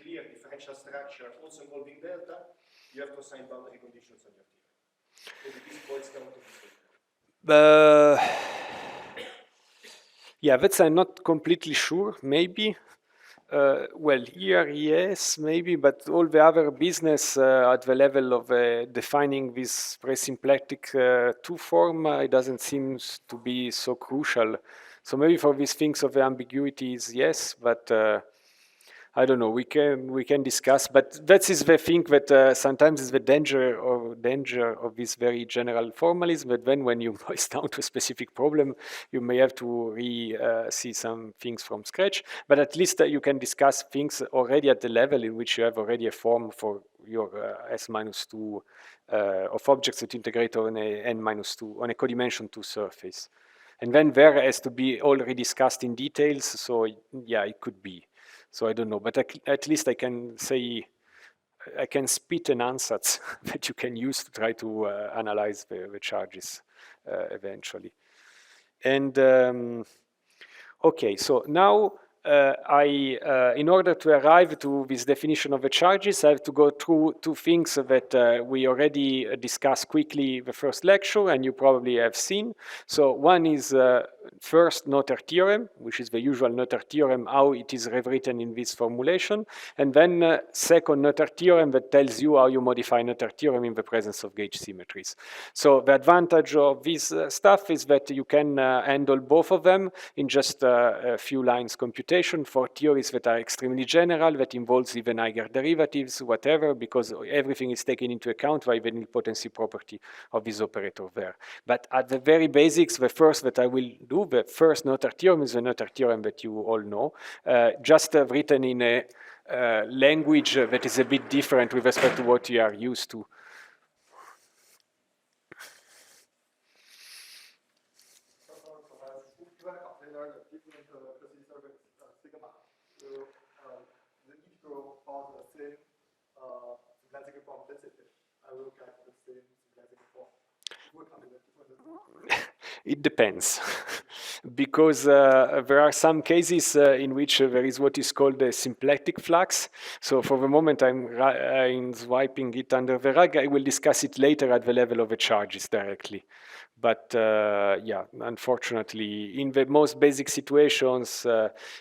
clear differential structure also involving delta, you have to assign boundary conditions on your theory. So this boils down to this. Yeah, that's I'm not completely sure, maybe. Well, here, yes, maybe, but all the other business at the level of defining this presymplectic two form, it doesn't seem to be so crucial. So maybe for these things of the ambiguities, yes, but I don't know. We can discuss, but that is the thing that sometimes is the danger of this very general formalism. That then, when you boil down to a specific problem, you may have to see some things from scratch. But at least you can discuss things already at the level in which you have already a form for your S minus two of objects that integrate on a n minus two on a codimension two surface, and then there has to be already discussed in details. So yeah, it could be. So I don't know, but at least I can say, I can spit an ansatz that you can use to try to analyze the charges eventually. And okay, so now in order to arrive to this definition of the charges, I have to go through two things that we already discussed quickly the first lecture, and you probably have seen. So one is first Noether theorem, which is the usual Noether theorem, how it is rewritten in this formulation, and then second Noether theorem that tells you how you modify Noether theorem in the presence of gauge symmetries. So the advantage of this stuff is that you can handle both of them in just a few lines computation for theories that are extremely general, that involves even Eiger derivatives, whatever, because everything is taken into account by the nilpotency property of this operator there. But at the very basics, the first that I will do, the first Noether theorem is the Noether theorem that you all know, just written in a language that is a bit different with respect to what you are used to. It depends, because there are some cases in which there is what is called a symplectic flux. So for the moment, I'm swiping it under the rug. I will discuss it later at the level of the charges directly. But yeah, unfortunately, in the most basic situations,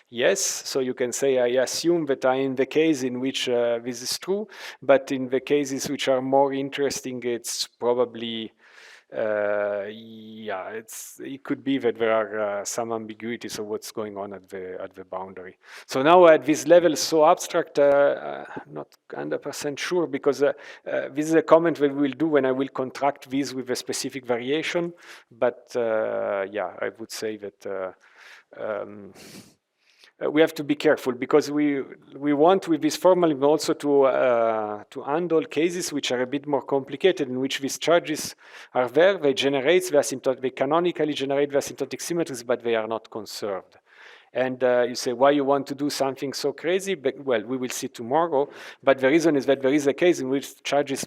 yes. So you can say, I assume that I'm in the case in which this is true. But in the cases which are more interesting, it's probably yeah, it could be that there are some ambiguities of what's going on at the boundary. So now at this level, so abstract, not 100% sure, because this is a comment that we will do when I will contract this with a specific variation. But yeah, I would say that we have to be careful, because we want with this formalism also to handle cases which are a bit more complicated, in which these charges are there, they canonically generate the asymptotic symmetries, but they are not conserved. And you say, why you want to do something so crazy? But, well, we will see tomorrow. But the reason is that there is a case in which charges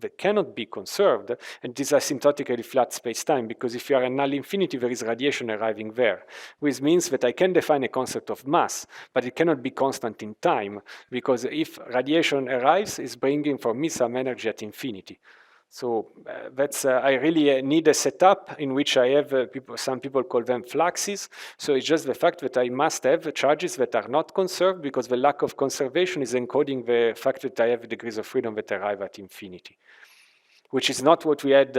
that cannot be conserved, and this is asymptotically flat space-time, because if you are a null infinity, there is radiation arriving there, which means that I can define a concept of mass, but it cannot be constant in time, because if radiation arrives, it's bringing for me some energy at infinity. So that's I really need a setup in which I have some people call them fluxes. So it's just the fact that I must have charges that are not conserved, because the lack of conservation is encoding the fact that I have degrees of freedom that arrive at infinity, which is not what we had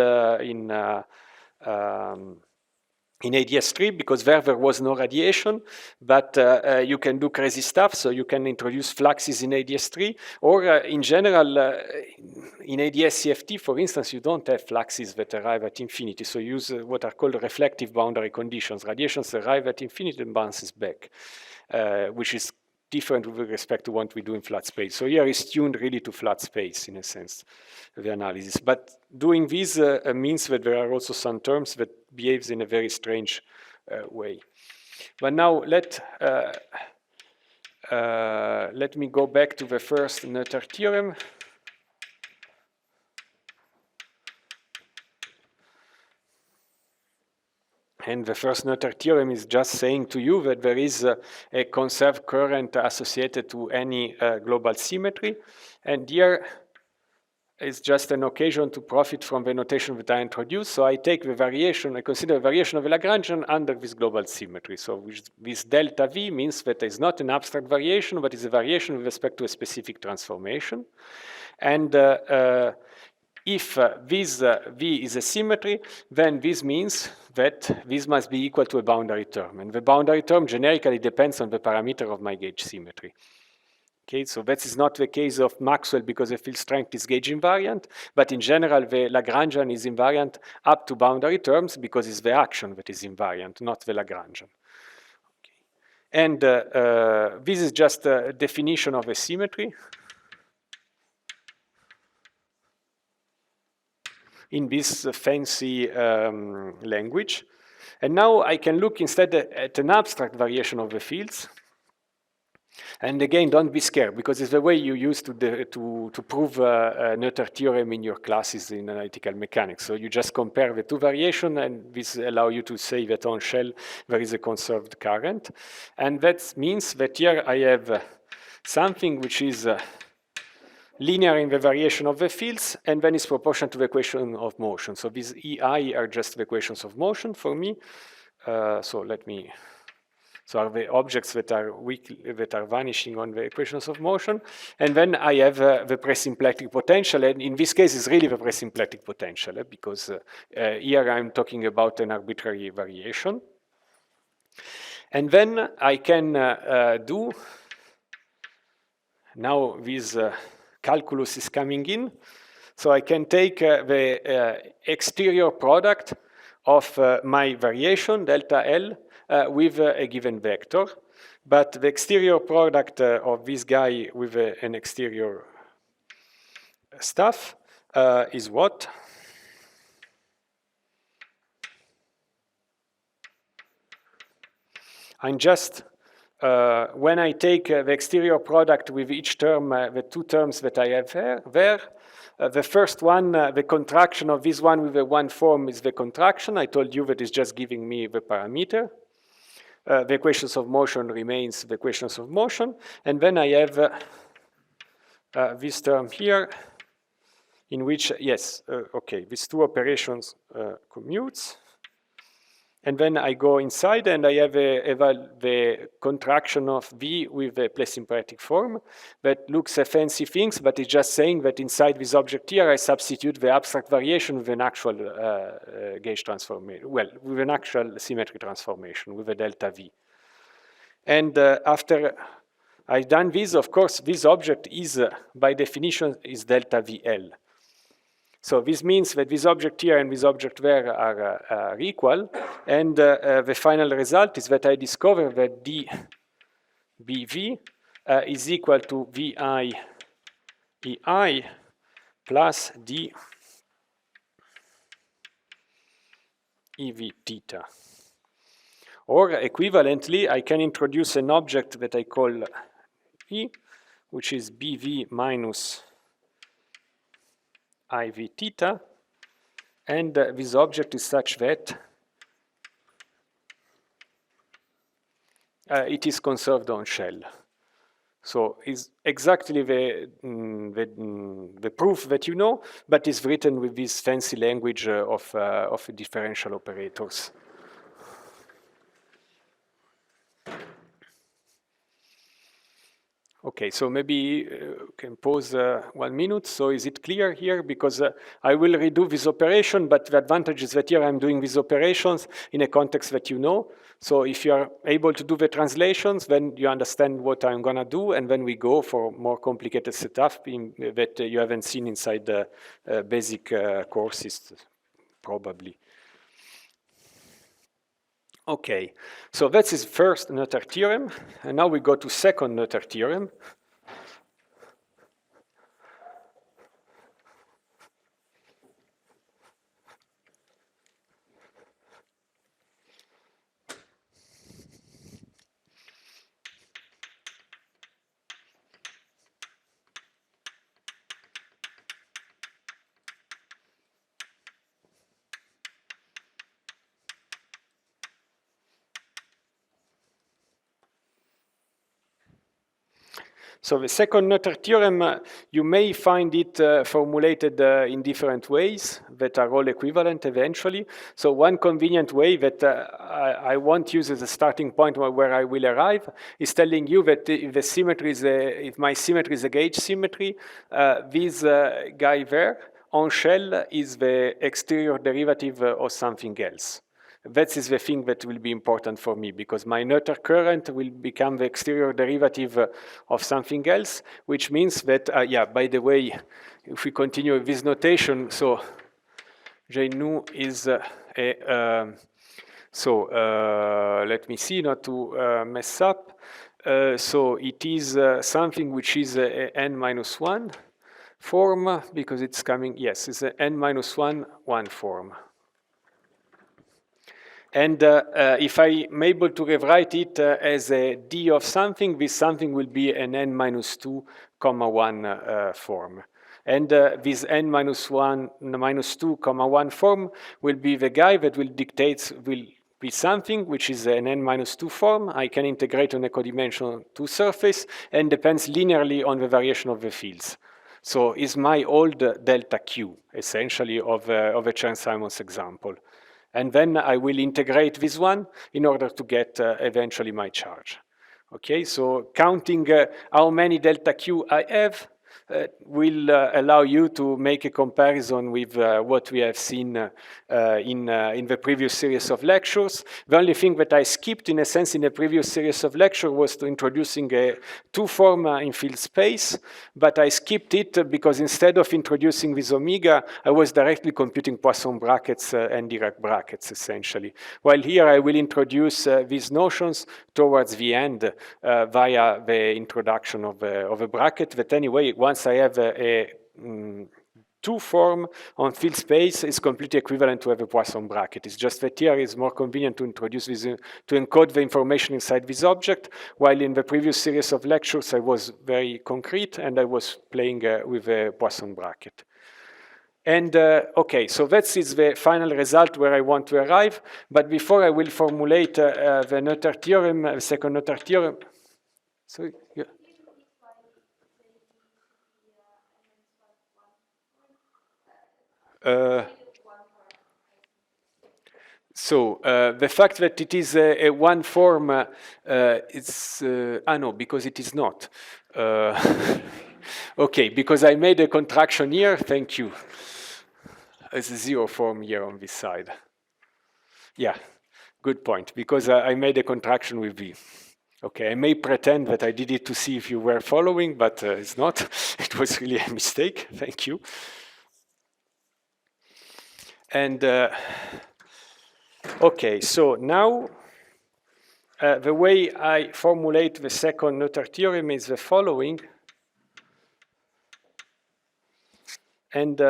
in ADS3, because there was no radiation, but you can do crazy stuff. So you can introduce fluxes in ADS3, or in general, in ADS-CFT, for instance, you don't have fluxes that arrive at infinity. So you use what are called reflective boundary conditions. Radiations arrive at infinity and bounces back, which is different with respect to what we do in flat space. So here is tuned really to flat space, in a sense, the analysis. But doing this means that there are also some terms that behaves in a very strange way. But now let me go back to the first Noether theorem. And the first Noether theorem is just saying to you that there is a conserved current associated to any global symmetry. And here is just an occasion to profit from the notation that I introduced. So I take the variation, I consider the variation of a Lagrangian under this global symmetry. So this delta V means that it's not an abstract variation, but it's a variation with respect to a specific transformation. And if this V is a symmetry, then this means that this must be equal to a boundary term. And the boundary term generically depends on the parameter of my gauge symmetry. Okay, so that is not the case of Maxwell, because the field strength is gauge invariant, but in general, the Lagrangian is invariant up to boundary terms, because it's the action that is invariant, not the Lagrangian. Okay. And this is just a definition of a symmetry in this fancy language. And now I can look instead at an abstract variation of the fields. And again, don't be scared, because it's the way you use to prove a Noether theorem in your classes in analytical mechanics. So you just compare the two variations, and this allows you to say that on shell there is a conserved current. And that means that here I have something which is linear in the variation of the fields, and then is proportional to the equation of motion. So these EI are just the equations of motion for me. So are the objects that are vanishing on the equations of motion. And then I have the presymplectic potential. And in this case, it's really the presymplectic potential, because here I'm talking about an arbitrary variation. And then I can do, now this calculus is coming in. So I can take the exterior product of my variation, delta L, with a given vector. But the exterior product of this guy with an exterior stuff is what? I'm just when I take the exterior product with each term, the two terms that I have there, the first one, the contraction of this one with the one form is the contraction. I told you that it's just giving me the parameter. The equations of motion remains the equations of motion. And then I have this term here, in which, yes, okay, these two operations commutes. And then I go inside and I have the contraction of V with the place symplectic form that looks at fancy things, but it's just saying that inside this object here, I substitute the abstract variation with an actual gauge transformation, well, with an actual symmetry transformation, with a delta V. And after I've done this, of course, this object is, by definition, is delta VL. So this means that this object here and this object there are equal, and the final result is that I discover that dBV is equal to VI EI plus d EV theta. Or equivalently, I can introduce an object that I call E, which is BV minus IV theta, and this object is such that it is conserved on shell. So it's exactly the proof that you know, but it's written with this fancy language of differential operators. Okay, so maybe can pause 1 minute. So is it clear here? Because I will redo this operation, but the advantage is that here I'm doing these operations in a context that you know. So if you are able to do the translations, then you understand what I'm gonna do, and then we go for more complicated setup that you haven't seen inside the basic courses, probably. Okay, so that's his first Noether theorem, and now we go to second Noether theorem. So the second Noether theorem, you may find it formulated in different ways that are all equivalent eventually. So one convenient way that I won't use as a starting point where I will arrive is telling you that if the symmetry is if my symmetry is a gauge symmetry, this guy there on shell is the exterior derivative of something else. That is the thing that will be important for me, because my Noether current will become the exterior derivative of something else, which means that, yeah, by the way, if we continue with this notation, so J nu is let me see, not to mess up. So it is something which is a n minus 1 form, because it's coming, yes, it's a n minus 1 form. And if I'm able to rewrite it as a d of something, this something will be an n minus 2, 1 form. And this n minus 2, 1 form will be the guy that will be something which is an n minus 2 form. I can integrate on a codimensional 2 surface and depends linearly on the variation of the fields. So is my old delta Q, essentially, of a Chern-Simons example. And then I will integrate this one in order to get eventually my charge. Okay, so counting how many delta Q I have will allow you to make a comparison with what we have seen in the previous series of lectures. The only thing that I skipped, in a sense, in the previous series of lecture was to introducing a 2 form in field space, but I skipped it because instead of introducing this omega, I was directly computing Poisson brackets and Dirac brackets, essentially. While here I will introduce these notions towards the end via the introduction of a bracket that anyway, once I have a 2 form on field space is completely equivalent to have a Poisson bracket. It's just that here it's more convenient to introduce this, to encode the information inside this object, while in the previous series of lectures I was very concrete and I was playing with a Poisson bracket. And okay, so that is the final result where I want to arrive. But before I will formulate the Noether theorem, the second Noether theorem. Sorry. Yeah. So the fact that it is a one form, it's no, because it is not. Okay, because I made a contraction here. Thank you. It's a 0 form here on this side. Yeah, good point. Because I made a contraction with V. Okay, I may pretend that I did it to see if you were following, but it's not. It was really a mistake. Thank you. And okay, so now the way I formulate the second Noether theorem is the following. And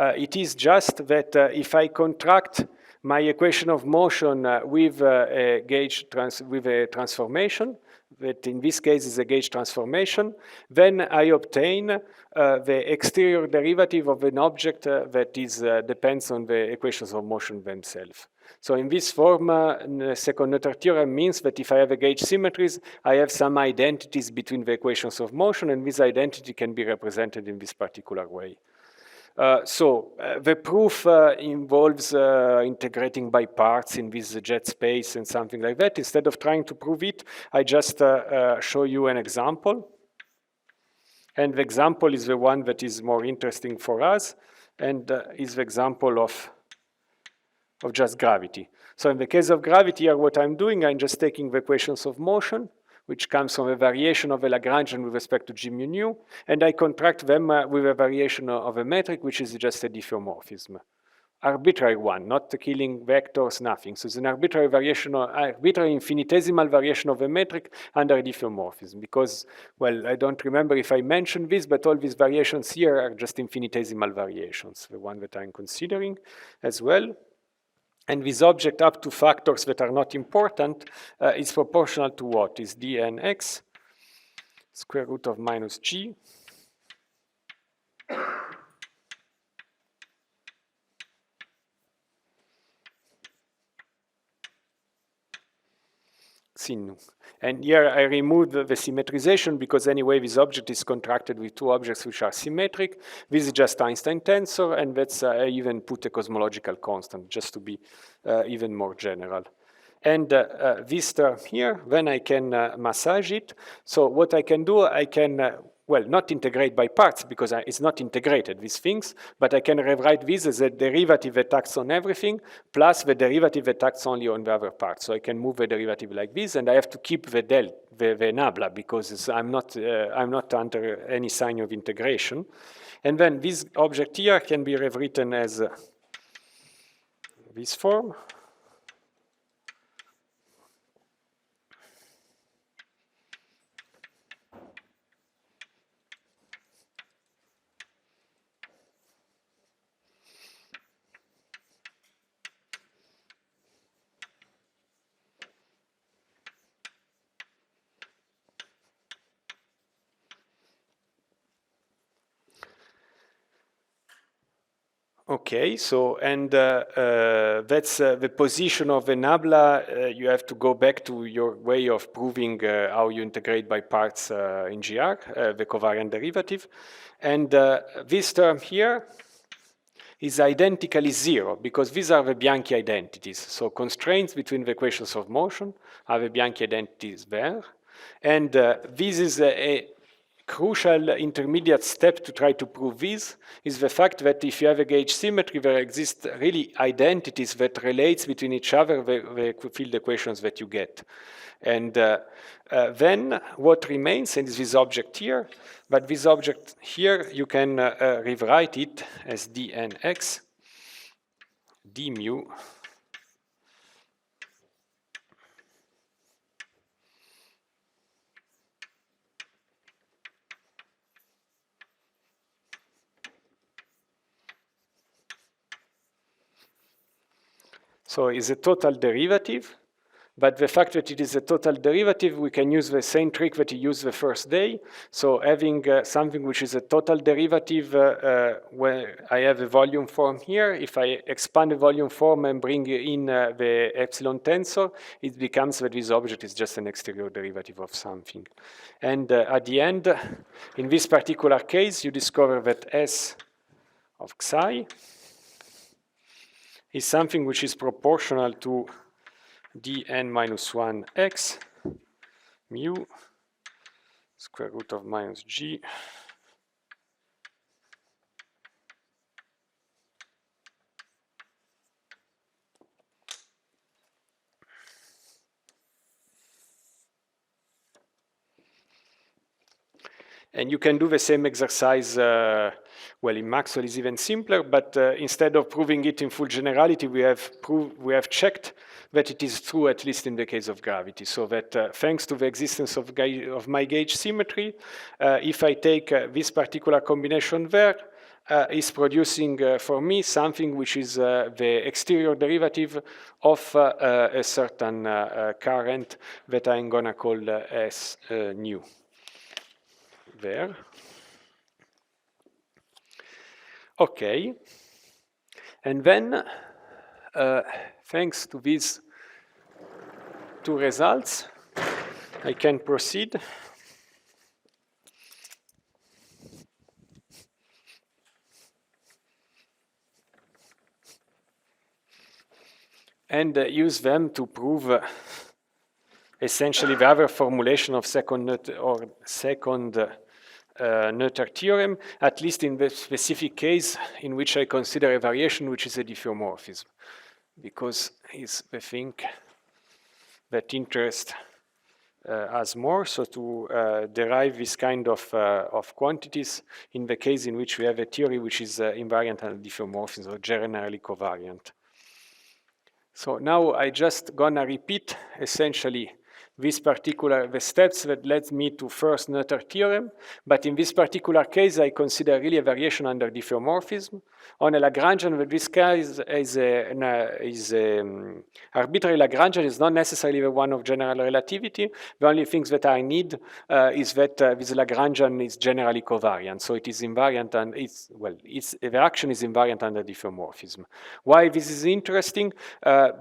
it is just that if I contract my equation of motion with a gauge with a transformation, that in this case is a gauge transformation, then I obtain the exterior derivative of an object that is depends on the equations of motion themselves. So in this form, the second Noether theorem means that if I have a gauge symmetries, I have some identities between the equations of motion, and this identity can be represented in this particular way. The proof involves integrating by parts in this jet space and something like that. Instead of trying to prove it, I just show you an example. And the example is the one that is more interesting for us, and is the example of just gravity. So in the case of gravity here, what I'm doing, I'm just taking the equations of motion, which comes from a variation of a Lagrangian with respect to G mu nu, and I contract them with a variation of a metric, which is just a diffeomorphism. Arbitrary one, not killing vectors, nothing. So it's an arbitrary variation, arbitrary infinitesimal variation of a metric under a diffeomorphism. Because, well, I don't remember if I mentioned this, but all these variations here are just infinitesimal variations, the one that I'm considering as well. And this object up to factors that are not important is proportional to what? Is dnx square root of minus g sin nu. And here I remove the symmetrization because anyway this object is contracted with two objects which are symmetric. This is just Einstein tensor, and that's I even put a cosmological constant just to be even more general. And this term here, then I can massage it. So what I can do, I can well, not integrate by parts because it's not integrated, these things, but I can rewrite this as a derivative that acts on everything plus the derivative that acts only on the other part. So I can move the derivative like this, and I have to keep the nabla because I'm not under any sign of integration. And then this object here can be rewritten as this form. Okay, so, and that's the position of the nabla. You have to go back to your way of proving how you integrate by parts in GR, the covariant derivative. And this term here is identically 0 because these are the Bianchi identities. So constraints between the equations of motion are the Bianchi identities there. And this is a crucial intermediate step to try to prove this is the fact that if you have a gauge symmetry, there exist really identities that relates between each other, the field equations that you get. And then what remains is this object here, but this object here, you can rewrite it as dnx d mu So it's a total derivative. But the fact that it is a total derivative, we can use the same trick that you used the first day. So having something which is a total derivative, where I have a volume form here, if I expand the volume form and bring in the epsilon tensor, it becomes that this object is just an exterior derivative of something. And at the end, in this particular case, you discover that S of psi is something which is proportional to dn minus 1 x mu square root of minus g and you can do the same exercise, well, in Maxwell is even simpler, but instead of proving it in full generality, we have checked that it is true, at least in the case of gravity. So that thanks to the existence of my gauge symmetry, if I take this particular combination there, is producing for me something which is the exterior derivative of a certain current that I'm going to call S nu. There. Okay. And then, thanks to these two results, I can proceed and use them to prove essentially the other formulation of second Noether theorem, at least in the specific case in which I consider a variation which is a diffeomorphism, because it's the thing that interests us more. So to derive this kind of quantities in the case in which we have a theory which is invariant and diffeomorphism, or generally covariant. So now I just gonna repeat essentially the steps that led me to first Noether theorem, but in this particular case I consider really a variation under diffeomorphism. On a Lagrangian, that this case is arbitrary Lagrangian, is not necessarily the one of general relativity. The only things that I need is that this Lagrangian is generally covariant, so it is invariant, and the action is invariant under diffeomorphism. Why this is interesting?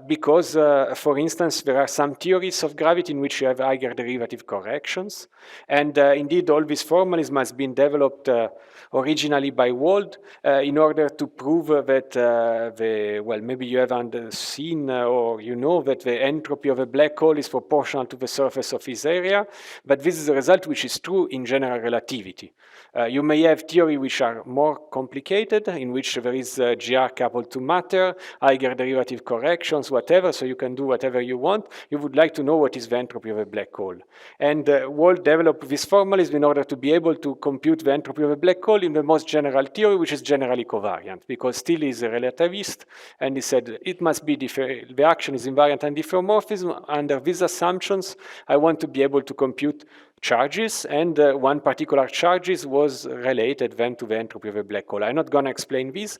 Because, for instance, there are some theories of gravity in which you have higher derivative corrections, and indeed all this formalism has been developed originally by Wald in order to prove that maybe you have seen or you know that the entropy of a black hole is proportional to the surface of its area, but this is a result which is true in general relativity. You may have theories which are more complicated, in which there is GR coupled to matter, higher derivative corrections, whatever, so you can do whatever you want. You would like to know what is the entropy of a black hole. And Wald developed this formalism in order to be able to compute the entropy of a black hole in the most general theory, which is generally covariant, because still he's a relativist, and he said it must be the action is invariant and diffeomorphism. Under these assumptions, I want to be able to compute charges, and one particular charges was related then to the entropy of a black hole. I'm not going to explain this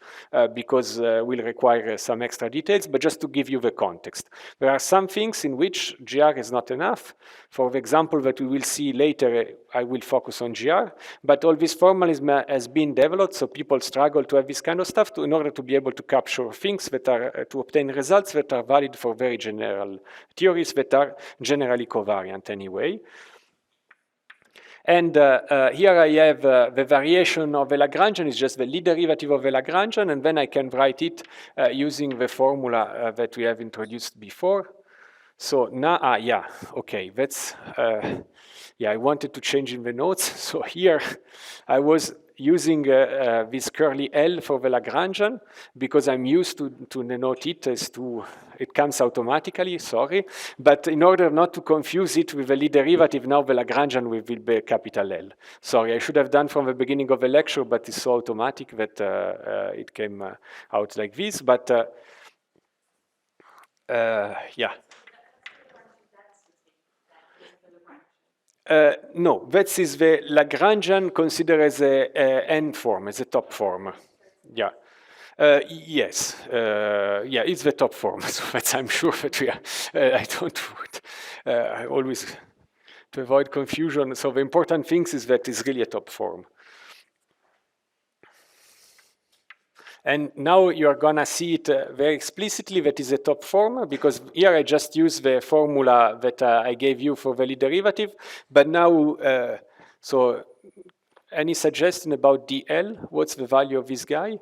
because will require some extra details, but just to give you the context. There are some things in which GR is not enough. For the example that we will see later, I will focus on GR, but all this formalism has been developed, so people struggle to have this kind of stuff in order to be able to capture things that are, to obtain results that are valid for very general theories that are generally covariant anyway. And here I have the variation of a Lagrangian, is just the Lie derivative of a Lagrangian, and then I can write it using the formula that we have introduced before. So now, yeah, okay, that's, yeah, I wanted to change in the notes. So here I was using this curly L for the Lagrangian because I'm used to denote it as it comes automatically, sorry. But in order not to confuse it with the Lie derivative, now the Lagrangian will be capital L. Sorry, I should have done from the beginning of the lecture, but it's so automatic that it came out like this. But yeah. No, that is the Lagrangian considered as a n form, as a top form. Yeah. Yes, yeah, it's the top form. So that's, I'm sure that we are. I don't. I always to avoid confusion. So the important thing is that it's really a top form. And now you're gonna see it very explicitly that is a top form, because here I just use the formula that I gave you for the Lie derivative. But now, so any suggestion about dl? What's the value of this guy?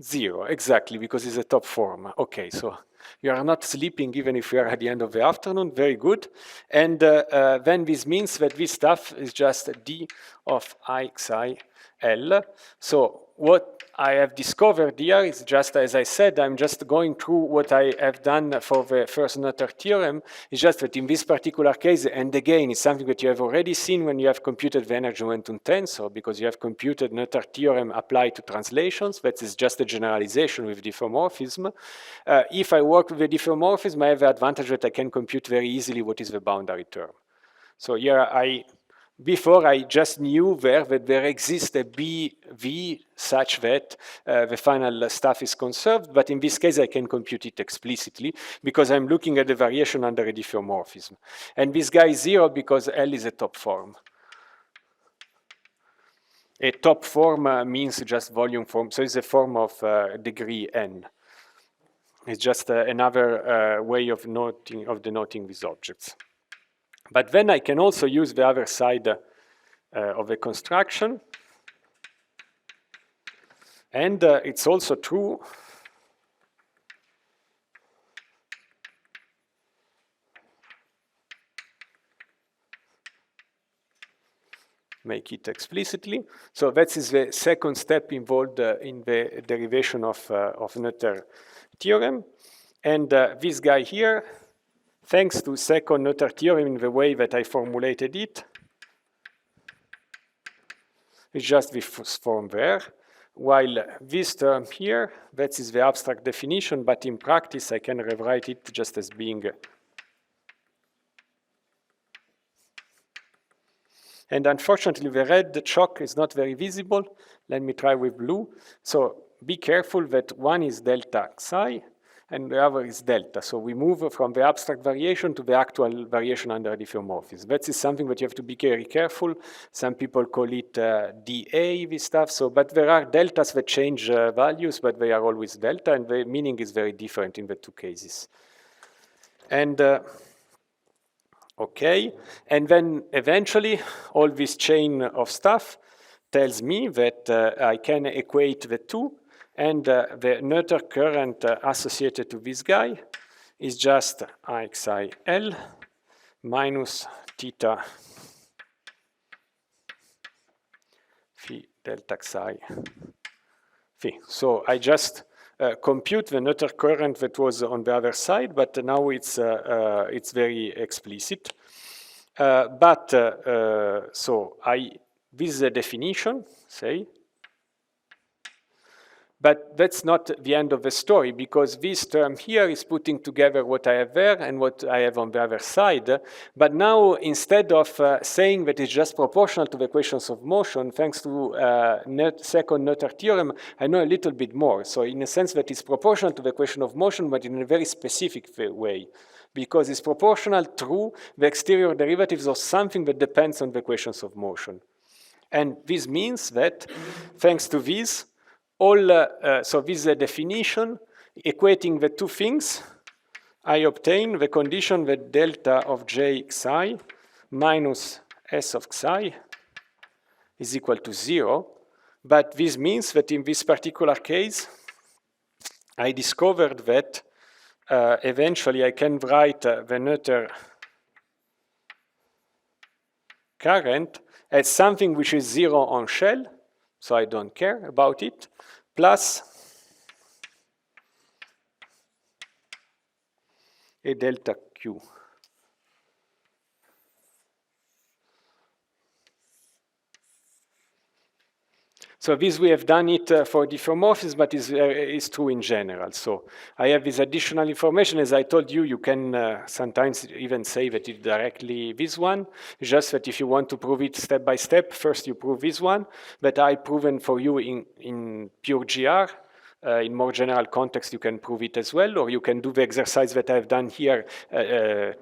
0, exactly, because it's a top form. Okay, so you are not sleeping even if we are at the end of the afternoon. Very good. And then this means that this stuff is just d of xi L. So what I have discovered here is just, as I said, I'm just going through what I have done for the first Noether theorem. It's just that in this particular case, and again, it's something that you have already seen when you have computed the energy momentum tensor, because you have computed Noether theorem applied to translations. That is just a generalization with diffeomorphism. If I work with the diffeomorphism, I have the advantage that I can compute very easily what is the boundary term. So here before I just knew that there exists a BV such that the final stuff is conserved, but in this case I can compute it explicitly because I'm looking at the variation under a diffeomorphism. And this guy is 0 because L is a top form. A top form means just volume form, so it's a form of degree n. It's just another way of denoting these objects. But then I can also use the other side of the construction. And it's also true make it explicitly. So that is the second step involved in the derivation of Noether theorem. And this guy here, thanks to second Noether theorem in the way that I formulated it, is just this form there. While this term here, that is the abstract definition, but in practice I can rewrite it just as being. And unfortunately, the red chalk is not very visible. Let me try with blue. So be careful that one is delta psi and the other is delta. So we move from the abstract variation to the actual variation under diffeomorphism. That is something that you have to be very careful. Some people call it dA, this stuff. So, but there are deltas that change values, but they are always delta, and the meaning is very different in the two cases. And okay, and then eventually all this chain of stuff tells me that I can equate the two, and the Noether current associated to this guy is just IXIL minus theta phi delta xi phi. So I just compute the Noether current that was on the other side, but now it's very explicit. So this is a definition, say, but that's not the end of the story, because this term here is putting together what I have there and what I have on the other side. But now, instead of saying that it's just proportional to the equations of motion, thanks to second Noether theorem, I know a little bit more. So in a sense that it's proportional to the equation of motion, but in a very specific way, because it's proportional through the exterior derivatives of something that depends on the equations of motion. And this means that, thanks to this, so this is a definition. Equating the two things, I obtain the condition that delta of j xi minus s of xi is equal to 0. But this means that in this particular case, I discovered that eventually I can write the Noether current as something which is 0 on shell, so I don't care about it, plus a delta Q. So this we have done it for diffeomorphism, but is true in general. So I have this additional information. As I told you, you can sometimes even say that it's directly this one. It's just that if you want to prove it step by step, first you prove this one. But I've proven for you in pure GR in more general context, you can prove it as well, or you can do the exercise that I've done here,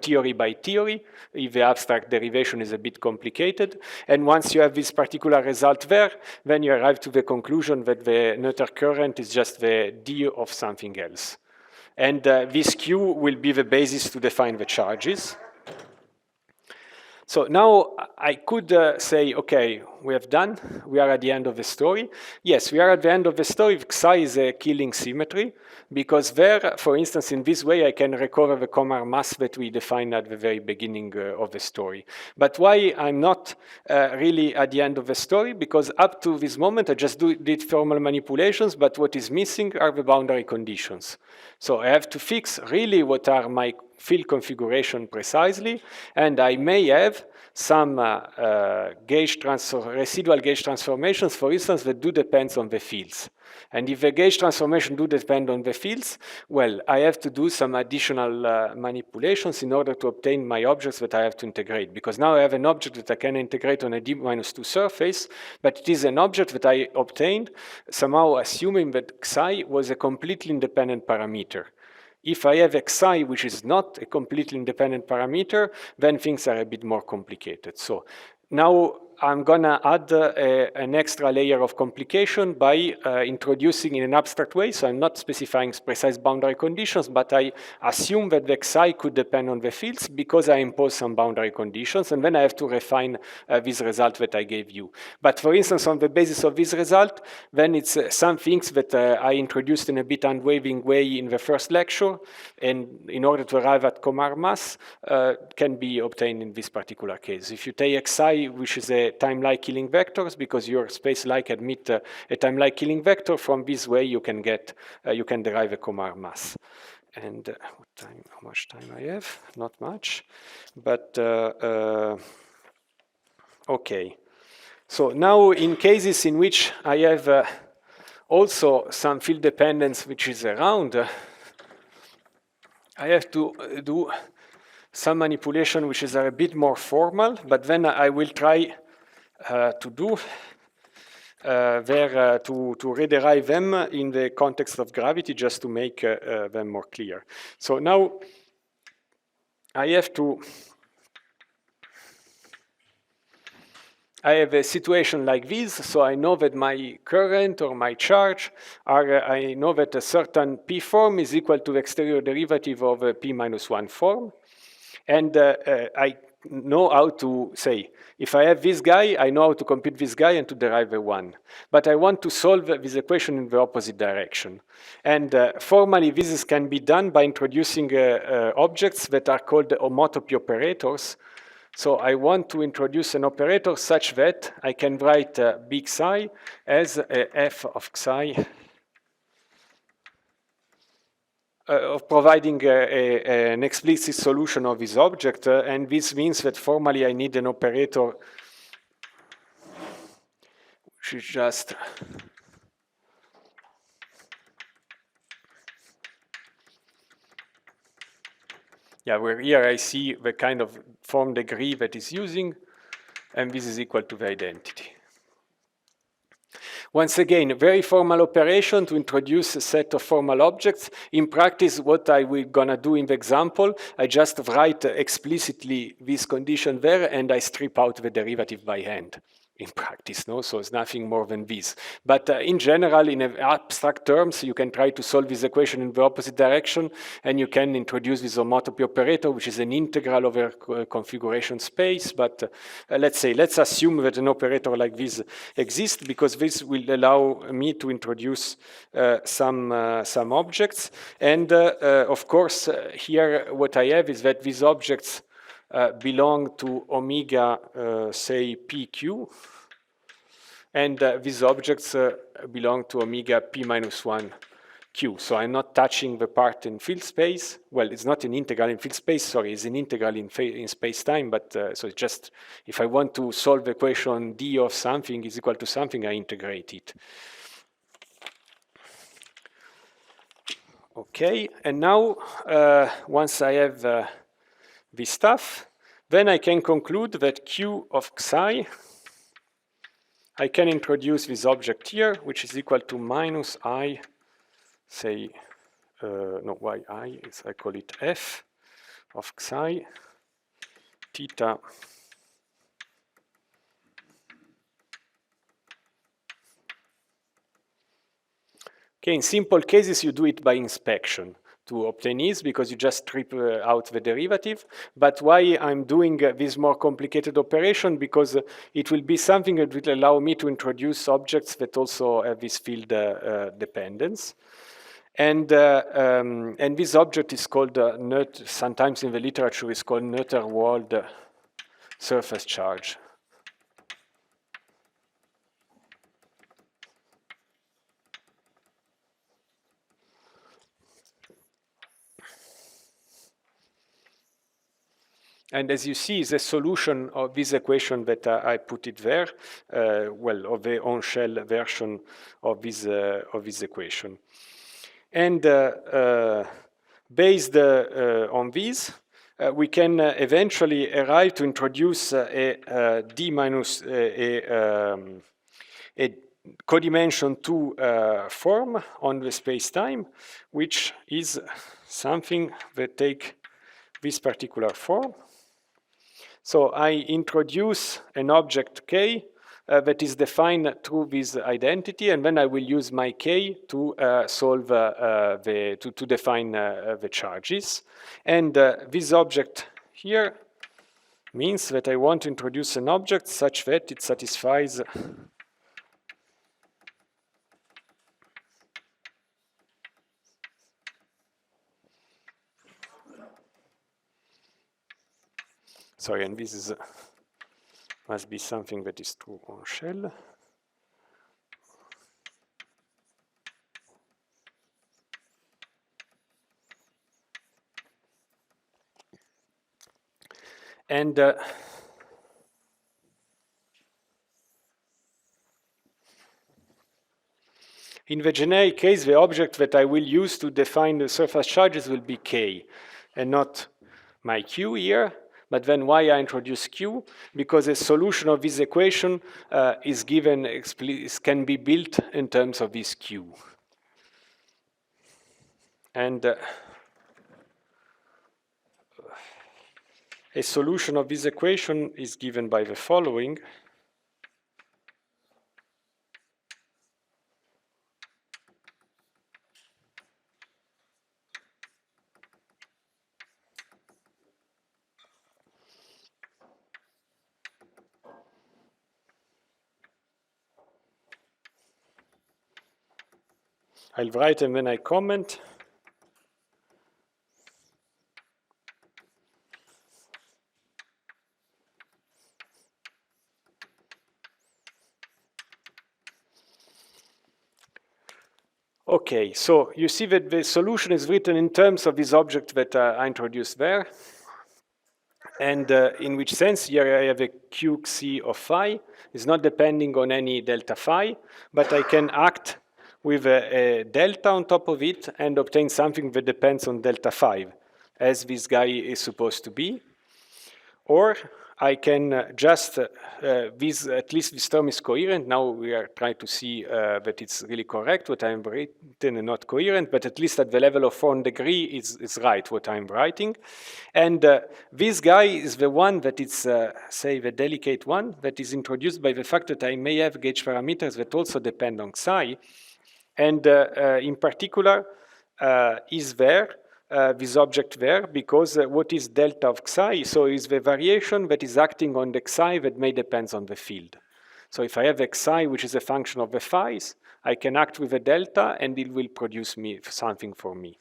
theory by theory, if the abstract derivation is a bit complicated. And once you have this particular result there, then you arrive to the conclusion that the Noether current is just the d of something else. And this Q will be the basis to define the charges. So now I could say, okay, we have done. We are at the end of the story. Yes, we are at the end of the story. Psi is a Killing symmetry, because there, for instance, in this way, I can recover the Komar mass that we defined at the very beginning of the story. But why I'm not really at the end of the story? Because up to this moment, I just did formal manipulations, but what is missing are the boundary conditions. So I have to fix really what are my field configuration precisely, and I may have some residual gauge transformations, for instance, that do depend on the fields. And if the gauge transformation do depend on the fields, well, I have to do some additional manipulations in order to obtain my objects that I have to integrate. Because now I have an object that I can integrate on a d-2 surface, but it is an object that I obtained somehow assuming that Xi was a completely independent parameter. If I have Xi, which is not a completely independent parameter, then things are a bit more complicated. So now I'm gonna add an extra layer of complication by introducing in an abstract way. So I'm not specifying precise boundary conditions, but I assume that the Xi could depend on the fields because I impose some boundary conditions, and then I have to refine this result that I gave you. But for instance, on the basis of this result, then it's some things that I introduced in a bit unwavering way in the first lecture, and in order to arrive at Komar mass, can be obtained in this particular case. If you take Xi, which is a time-like killing vectors, because your space-like admit a time-like killing vector, from this way you can get, you can derive a Komar mass. And how much time I have? Not much, but okay. So now in cases in which I have also some field dependence which is around, I have to do some manipulation which is a bit more formal, but then I will try to do to rederive them in the context of gravity, just to make them more clear. So now I have a situation like this, so I know that my current or my charge I know that a certain P form is equal to the exterior derivative of a P-1 form. And I know how to say, if I have this guy, I know how to compute this guy and to derive a 1. But I want to solve this equation in the opposite direction. And formally, this can be done by introducing objects that are called homotopy operators. So I want to introduce an operator such that I can write big psi as f of psi of providing an explicit solution of this object, and this means that formally I need an operator which is just where here I see the kind of form degree that is using, and this is equal to the identity. Once again, a very formal operation to introduce a set of formal objects. In practice, what I will gonna do in the example, I just write explicitly this condition there, and I strip out the derivative by hand. In practice, no? So it's nothing more than this. But in general, in abstract terms, you can try to solve this equation in the opposite direction, and you can introduce this homotopy operator, which is an integral over configuration space. But let's assume that an operator like this exists, because this will allow me to introduce some objects. And of course, here what I have is that these objects belong to omega, say, PQ, and these objects belong to omega P-1 Q. So I'm not touching the part in field space. Well, it's not an integral in field space, sorry, it's an integral in space-time, but so it's just, if I want to solve the equation d of something is equal to something, I integrate it. Okay, and now, once I have this stuff, then I can conclude that Q of Xi, I can introduce this object here, which is equal to minus I say, no, yi is, I call it f of xi theta Okay, in simple cases, you do it by inspection to obtain ease because you just strip out the derivative. But why I'm doing this more complicated operation? Because it will be something that will allow me to introduce objects that also have this field dependence. And this object is called, sometimes in the literature, is called Noether-Wald surface charge. And as you see, the solution of this equation that I put it there, well, of the on-shell version of this equation. And based on this, we can eventually arrive to introduce a d minus a codimension 2 form on the space-time, which is something that take this particular form. So I introduce an object k that is defined through this identity, and then I will use my k to solve to define the charges. And this object here means that I want to introduce an object such that it satisfies sorry, and this is must be something that is true on shell. And in the generic case, the object that I will use to define the surface charges will be k, and not my q here. But then why I introduce q? Because a solution of this equation is given, can be built in terms of this q. And a solution of this equation is given by the following. I'll write and then I comment. Okay, so you see that the solution is written in terms of this object that I introduced there. And in which sense here I have a qc of phi. It's not depending on any delta phi, but I can act with a delta on top of it and obtain something that depends on delta phi, as this guy is supposed to be. Or I can just, at least this term is coherent. Now we are trying to see that it's really correct what I'm writing and not coherent, but at least at the level of 1 degree is right what I'm writing. And this guy is the one that is, say, the delicate one that is introduced by the fact that I may have gauge parameters that also depend on psi. And in particular, is there this object there, because what is delta of xi? So is the variation that is acting on the xi that may depend on the field. So if I have xi, which is a function of the phi's, I can act with a delta and it will produce me something for me.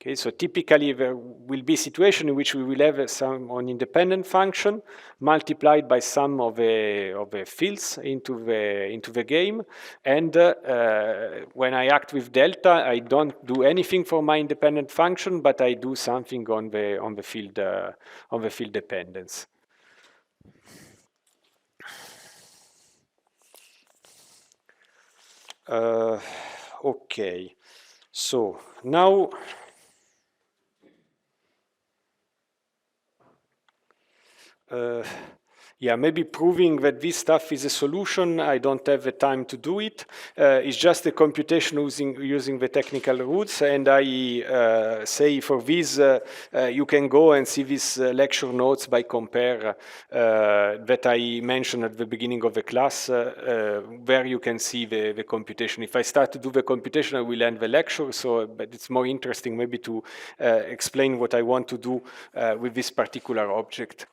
Okay, so typically there will be a situation in which we will have some independent function multiplied by some of the fields into the game, and when I act with delta, I don't do anything for my independent function, but I do something on the field dependence. Okay, so now. Yeah, maybe proving that this stuff is a solution, I don't have the time to do it. It's just a computation using the technical roots, and I say for this, you can go and see these lecture notes by compare that I mentioned at the beginning of the class, where you can see the computation. If I start to do the computation, I will end the lecture, so but it's more interesting maybe to explain what I want to do with this particular object.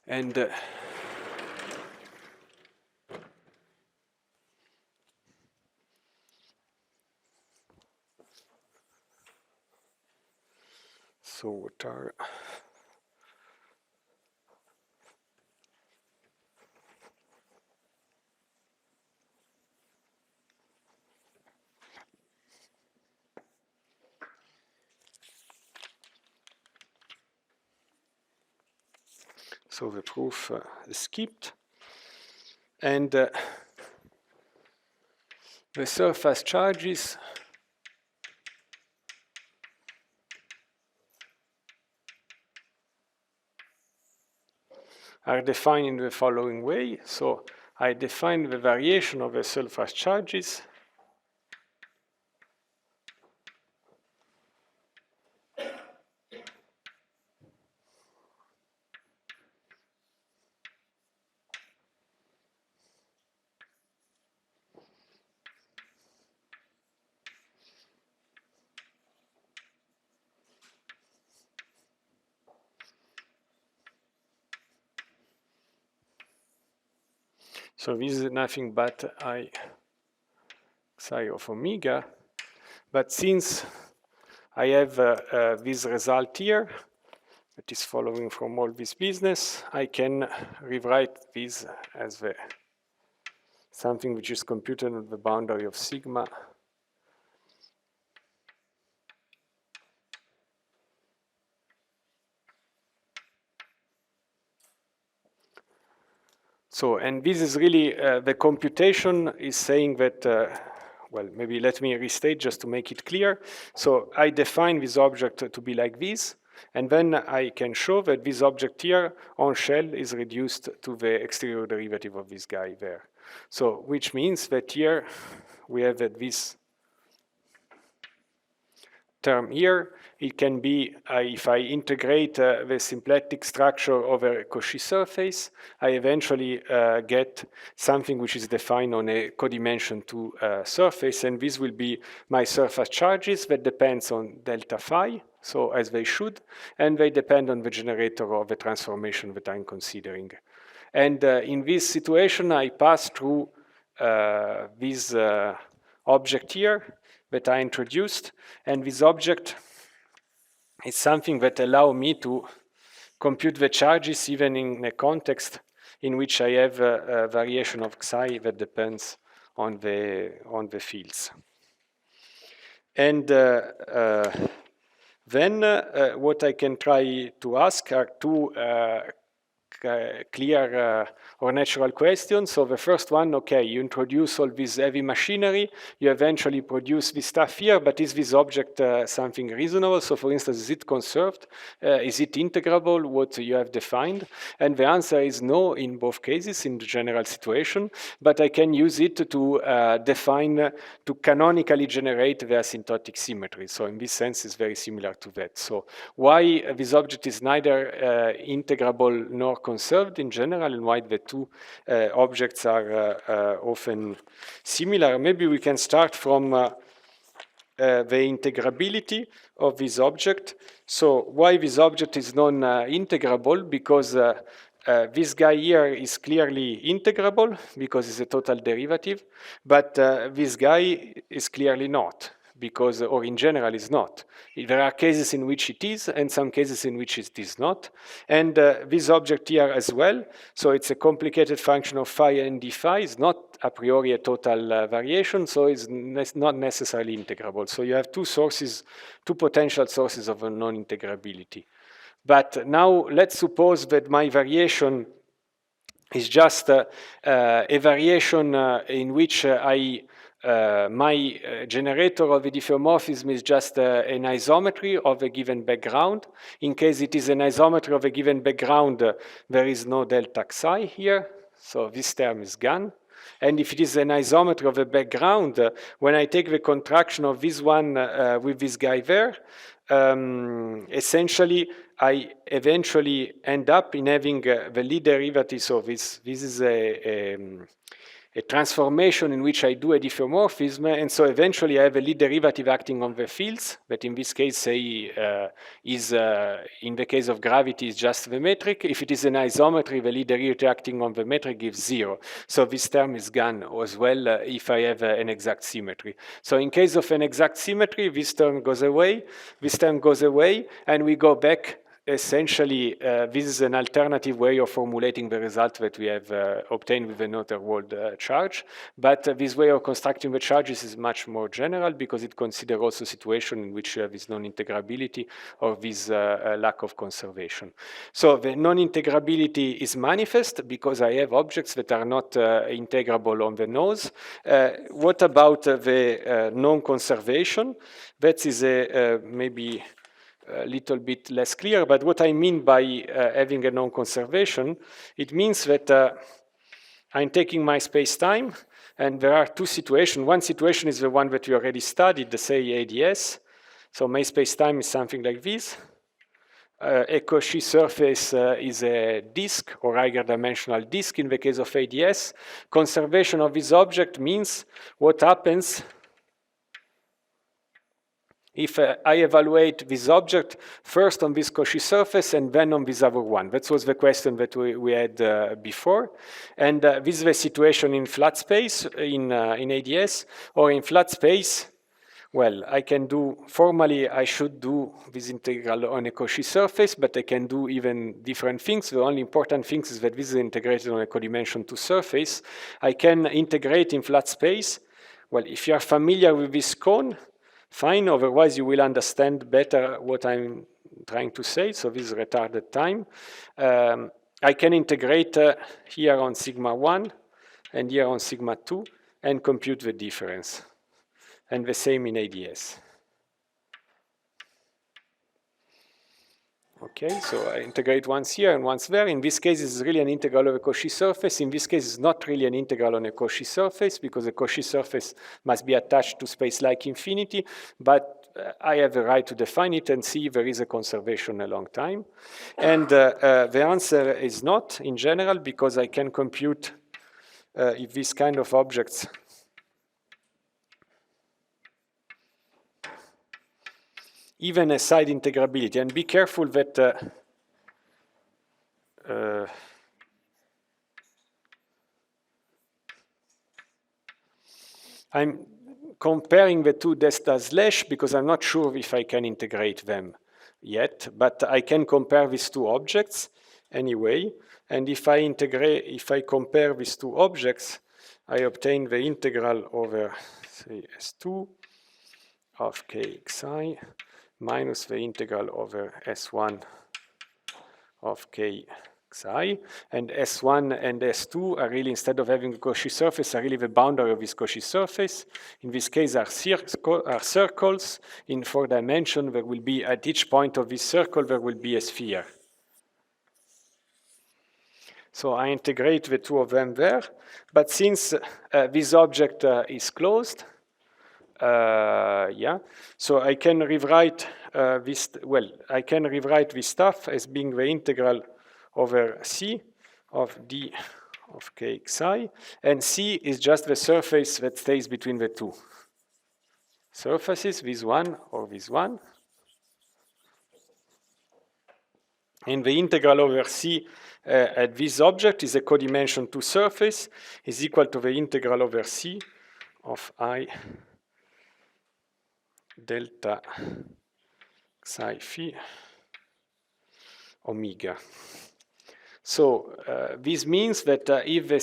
And so what are... So the proof is skipped. And the surface charges are defined in the following way. So I define the variation of the surface charges So this is nothing but I psi of omega. But since I have this result here, that is following from all this business, I can rewrite this as something which is computed on the boundary of sigma . So, and this is really, the computation is saying that, well, maybe let me restate just to make it clear. So I define this object to be like this, and then I can show that this object here on shell is reduced to the exterior derivative of this guy there. So, which means that here we have that this term here, it can be, if I integrate the symplectic structure over a Cauchy surface, I eventually get something which is defined on a codimension 2 surface, and this will be my surface charges that depends on delta phi, so as they should, and they depend on the generator of the transformation that I'm considering. And in this situation, I pass through this object here that I introduced, and this object is something that allows me to compute the charges even in a context in which I have a variation of psi that depends on the fields. And then what I can try to ask are two clear or natural questions. So the first one, okay, you introduce all this heavy machinery, you eventually produce this stuff here, but is this object something reasonable? So for instance, is it conserved? Is it integrable, what you have defined? And the answer is no in both cases in the general situation, but I can use it to define, to canonically generate the asymptotic symmetry. So in this sense, it's very similar to that. So why this object is neither integrable nor conserved in general, and why the two objects are often similar. Maybe we can start from the integrability of this object. So why this object is non-integrable? Because this guy here is clearly integrable because it's a total derivative, but this guy is clearly not, because, or in general is not. There are cases in which it is, and some cases in which it is not. And this object here as well, so it's a complicated function of phi and d phi, is not a priori a total variation, so it's not necessarily integrable. So you have two sources, two potential sources of a non-integrability. But now let's suppose that my variation is just a variation in which I my generator of a diffeomorphism is just an isometry of a given background. In case it is an isometry of a given background, there is no delta psi here, so this term is gone. And if it is an isometry of a background, when I take the contraction of this one with this guy there, essentially I eventually end up in having the Lie derivative. So this is a transformation in which I do a diffeomorphism, and so eventually I have a Lie derivative acting on the fields, that in this case, say, is, in the case of gravity, is just the metric. If it is an isometry, the Lie derivative acting on the metric gives 0. So this term is gone as well if I have an exact symmetry. So in case of an exact symmetry, this term goes away, and we go back. Essentially, this is an alternative way of formulating the result that we have obtained with the Noether-Wald charge. But this way of constructing the charges is much more general because it considers also situations in which you have this non-integrability or this lack of conservation. So the non-integrability is manifest because I have objects that are not integrable on the nose. What about the non-conservation? That is maybe a little bit less clear, but what I mean by having a non-conservation, it means that I'm taking my space-time, and there are two situations. One situation is the one that we already studied, say ADS. So my space-time is something like this. A Cauchy surface is a disk or higher dimensional disk in the case of ADS. Conservation of this object means what happens if I evaluate this object first on this Cauchy surface and then on this other one. That was the question that we had before. And this is the situation in flat space, in ADS, or in flat space. Well, I can do, formally I should do this integral on a Cauchy surface, but I can do even different things. The only important thing is that this is integrated on a codimension 2 surface. I can integrate in flat space. Well, if you are familiar with this cone, fine, otherwise you will understand better what I'm trying to say. So this is retarded time. I can integrate here on sigma 1 and here on sigma 2 and compute the difference. And the same in ADS. Okay, so I integrate once here and once there. In this case, it's really an integral of a Cauchy surface. In this case, it's not really an integral on a Cauchy surface because a Cauchy surface must be attached to space like infinity, but I have the right to define it and see if there is a conservation a long time. And the answer is not in general because I can compute if these kind of objects even a side integrability, and be careful that I'm comparing the two delta/slash because I'm not sure if I can integrate them yet, but I can compare these two objects anyway, and if I compare these two objects, I obtain the integral over, say, S2 of kxi minus the integral over S1 of kxi, and S1 and S2 are really, instead of having a Cauchy surface, are really the boundary of this Cauchy surface. In this case are circles. In 4 dimensions, there will be, at each point of this circle, there will be a sphere. So I integrate the two of them there, but since this object is closed, so I can rewrite I can rewrite this stuff as being the integral over C of d of kxi, and C is just the surface that stays between the two surfaces, this one or this one. And the integral over C at this object is a codimension 2 surface, is equal to the integral over C of I delta psi phi omega. So this means that if the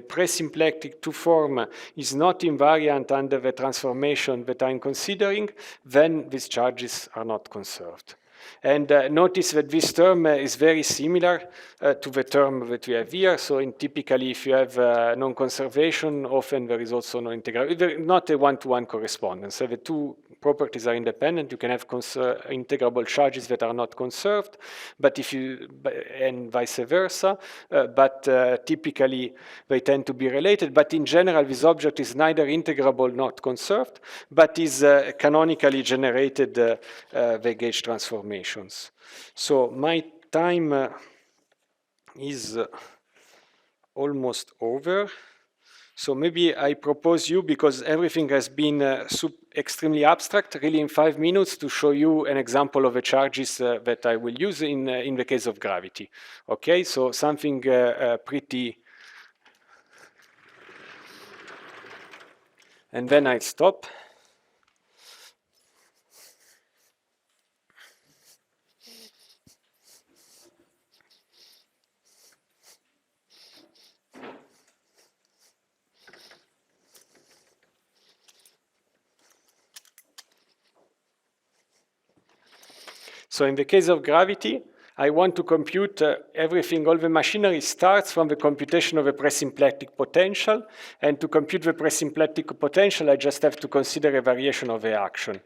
presymplectic 2 form is not invariant under the transformation that I'm considering, then these charges are not conserved. And notice that this term is very similar to the term that we have here. So typically, if you have non-conservation, often there is also no integral, not a one-to-one correspondence. So the two properties are independent. You can have integrable charges that are not conserved, but and vice versa. But typically, they tend to be related. But in general, this object is neither integrable nor conserved, but is canonically generated the gauge transformations. So my time is almost over. So maybe I propose you, because everything has been extremely abstract, really in 5 minutes to show you an example of the charges that I will use in the case of gravity. Okay, so something pretty... And then I stop. So in the case of gravity, I want to compute everything. All the machinery starts from the computation of the presymplectic potential. And to compute the presymplectic potential, I just have to consider a variation of the action.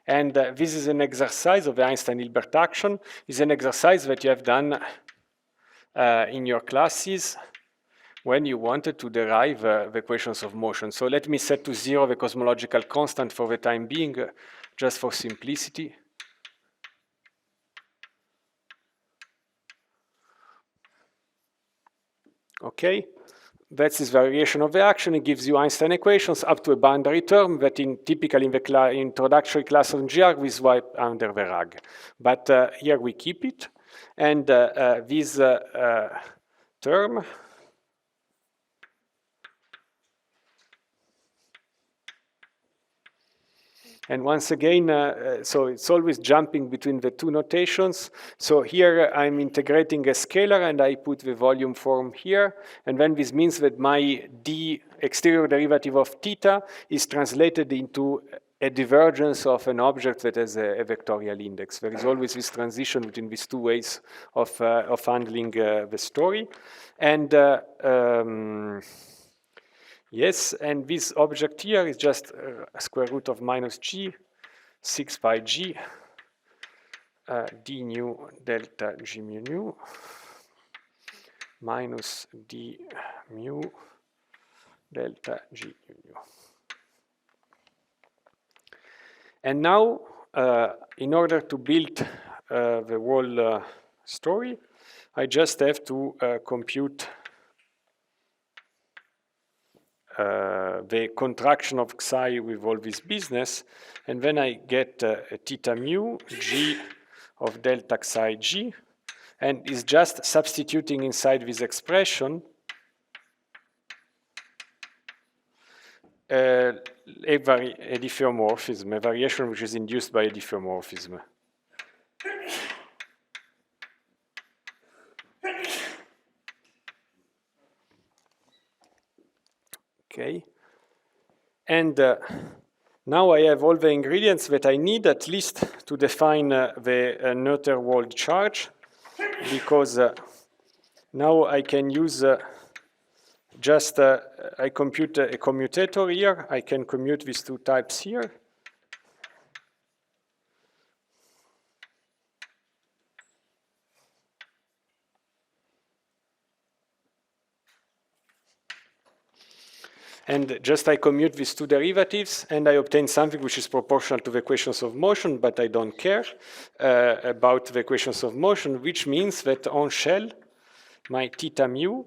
And this is an exercise of the Einstein-Hilbert action. It's an exercise that you have done in your classes when you wanted to derive the equations of motion. So let me set to 0 the cosmological constant for the time being, just for simplicity. Okay, that's this variation of the action. It gives you Einstein equations up to a boundary term that typically in the introductory class of GR we swipe under the rug. But here we keep it. And this term and once again, so it's always jumping between the two notations. So here I'm integrating a scalar and I put the volume form here. And then this means that my d exterior derivative of theta is translated into a divergence of an object that has a vectorial index. There is always this transition between these two ways of handling the story. And yes, and this object here is just a square root of minus g, 6 pi g, d nu delta g mu nu, minus d mu delta g mu nu. And now, in order to build the whole story, I just have to compute the contraction of psi with all this business, and then I get theta mu g of delta psi g, and is just substituting inside this expression a diffeomorphism, a variation which is induced by a diffeomorphism. Okay, and now I have all the ingredients that I need, at least to define the Noether wall charge, because now I can use I compute a commutator here. I can commute these two types here. And just I commute these two derivatives, and I obtain something which is proportional to the equations of motion, but I don't care about the equations of motion, which means that on shell, my theta mu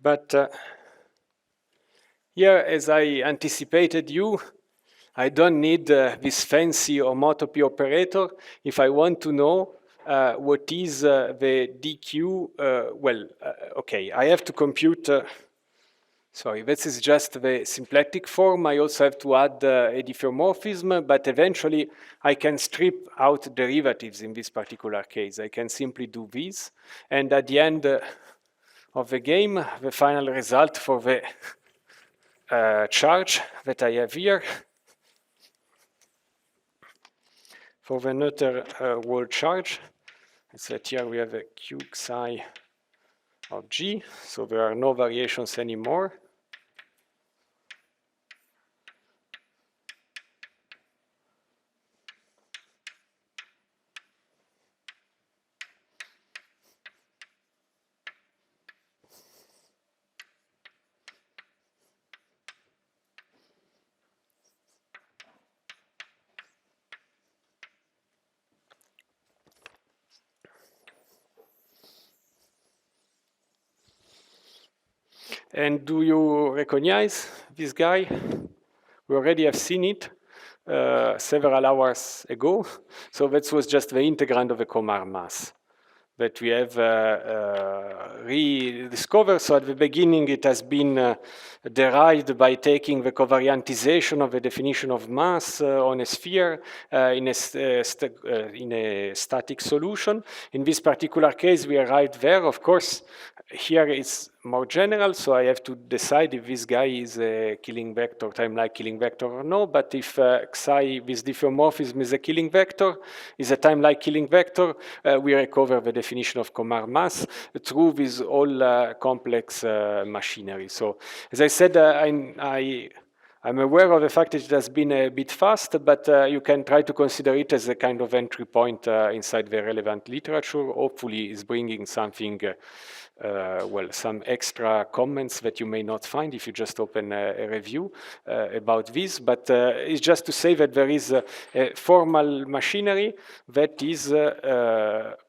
But here, as I anticipated you, I don't need this fancy homotopy operator if I want to know what is the DQ. Okay, I have to compute. Sorry, this is just the symplectic form. I also have to add a diffeomorphism, but eventually I can strip out derivatives in this particular case. I can simply do this, and at the end of the game, the final result for the charge that I have here, for the Noether wall charge, it's that here we have a q psi of g, so there are no variations anymore. And do you recognize this guy? We already have seen it several hours ago. So that was just the integrand of the Komar mass that we have rediscovered. So at the beginning, it has been derived by taking the covariantization of the definition of mass on a sphere in a static solution. In this particular case, we arrived there. Of course, here it's more general, so I have to decide if this guy is a killing vector, time-like killing vector or no. But if psi, this diffeomorphism is a killing vector, is a time-like killing vector, we recover the definition of Komar mass through this all complex machinery. So, as I said, I'm aware of the fact that it has been a bit fast, but you can try to consider it as a kind of entry point inside the relevant literature. Hopefully, it's bringing something, some extra comments that you may not find if you just open a review about this. But it's just to say that there is a formal machinery that is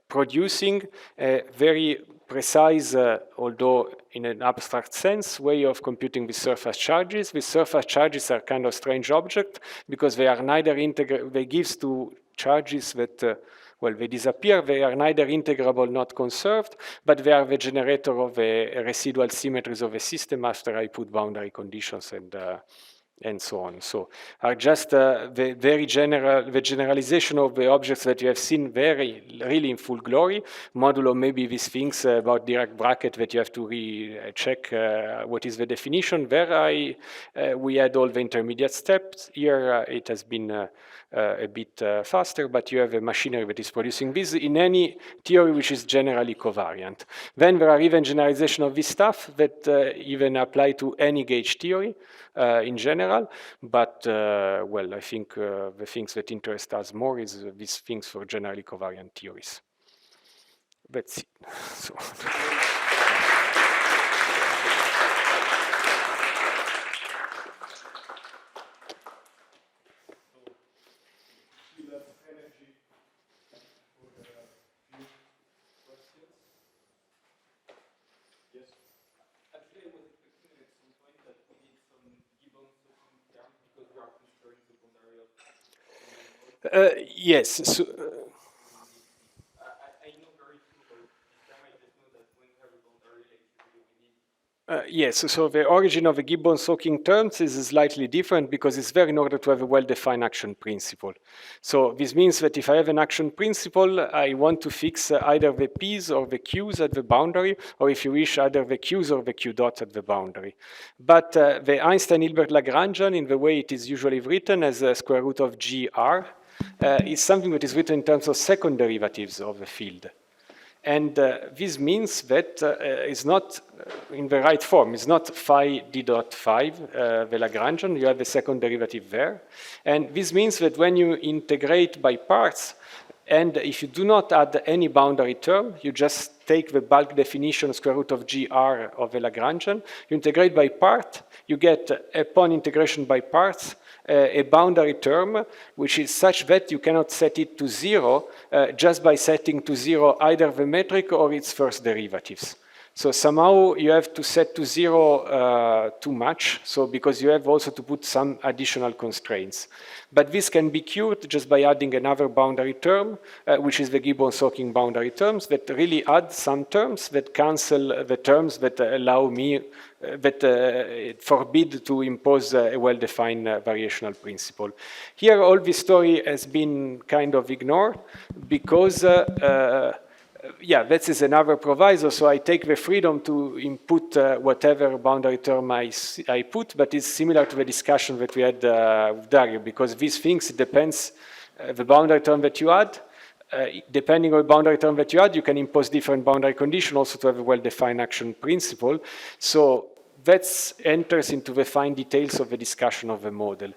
producing a very precise, although in an abstract sense, way of computing the surface charges. The surface charges are kind of strange object because they are neither they give to charges that they disappear. They are neither integrable nor conserved, but they are the generator of a residual symmetries of a system after I put boundary conditions and so on. So are just the very the generalization of the objects that you have seen really in full glory, modulo maybe these things about Dirac bracket that you have to recheck what is the definition. There we had all the intermediate steps. Here it has been a bit faster, but you have a machinery that is producing this in any theory which is generally covariant. Then there are even generalization of this stuff that even apply to any gauge theory in general, but I think the things that interest us more is these things for generally covariant theories. That's it. So. Yes. So, yes, so the origin of the Gibbon-Soking terms is slightly different because it's there in order to have a well-defined action principle. So this means that if I have an action principle, I want to fix either the P's or the Q's at the boundary, or if you wish, either the Q's or the Q dot at the boundary. But the Einstein-Hilbert-Lagrangian, in the way it is usually written as a square root of GR, is something that is written in terms of second derivatives of the field. And this means that it's not in the right form. It's not phi d dot 5, the Lagrangian. You have the second derivative there. And this means that when you integrate by parts, and if you do not add any boundary term, you just take the bulk definition square root of GR of the Lagrangian, you integrate by part, you get, upon integration by parts, a boundary term, which is such that you cannot set it to 0 just by setting to 0 either the metric or its first derivatives. So somehow you have to set to 0 too much, so because you have also to put some additional constraints. But this can be cured just by adding another boundary term, which is the Gibbon-Hawking boundary terms, that really add some terms that cancel the terms that allow me, that forbid to impose a well-defined variational principle. Here, all this story has been kind of ignored because yeah, that is another proviso, so I take the freedom to input whatever boundary term I put, but it's similar to the discussion that we had with Dario, because these things, it depends, the boundary term that you add, depending on the boundary term that you add, you can impose different boundary conditions also to have a well-defined action principle. So that enters into the fine details of the discussion of the model.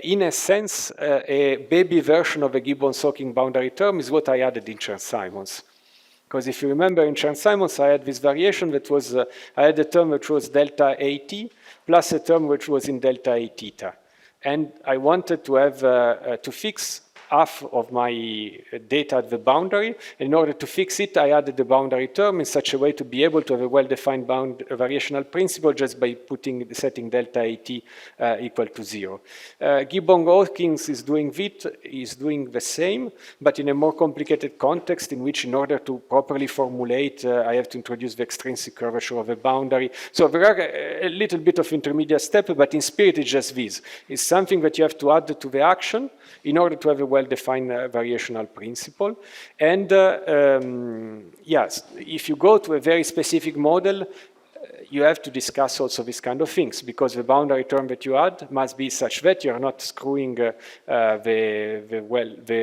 In a sense, a baby version of a Gibbon-Hawking boundary term is what I added in Chern-Simons. Because if you remember in Chern-Simons, I had this variation that was, I had a term which was delta AT plus a term which was in delta A theta. And I wanted to have, to fix half of my data at the boundary. In order to fix it, I added the boundary term in such a way to be able to have a well-defined variational principle just by setting delta AT equal to 0. Gibbon-Hawking is doing the same, but in a more complicated context in which, in order to properly formulate, I have to introduce the extrinsic curvature of a boundary. So there are a little bit of intermediate step, but in spirit it's just this. It's something that you have to add to the action in order to have a well-defined variational principle. And yes, if you go to a very specific model, you have to discuss also these kind of things, because the boundary term that you add must be such that you're not screwing the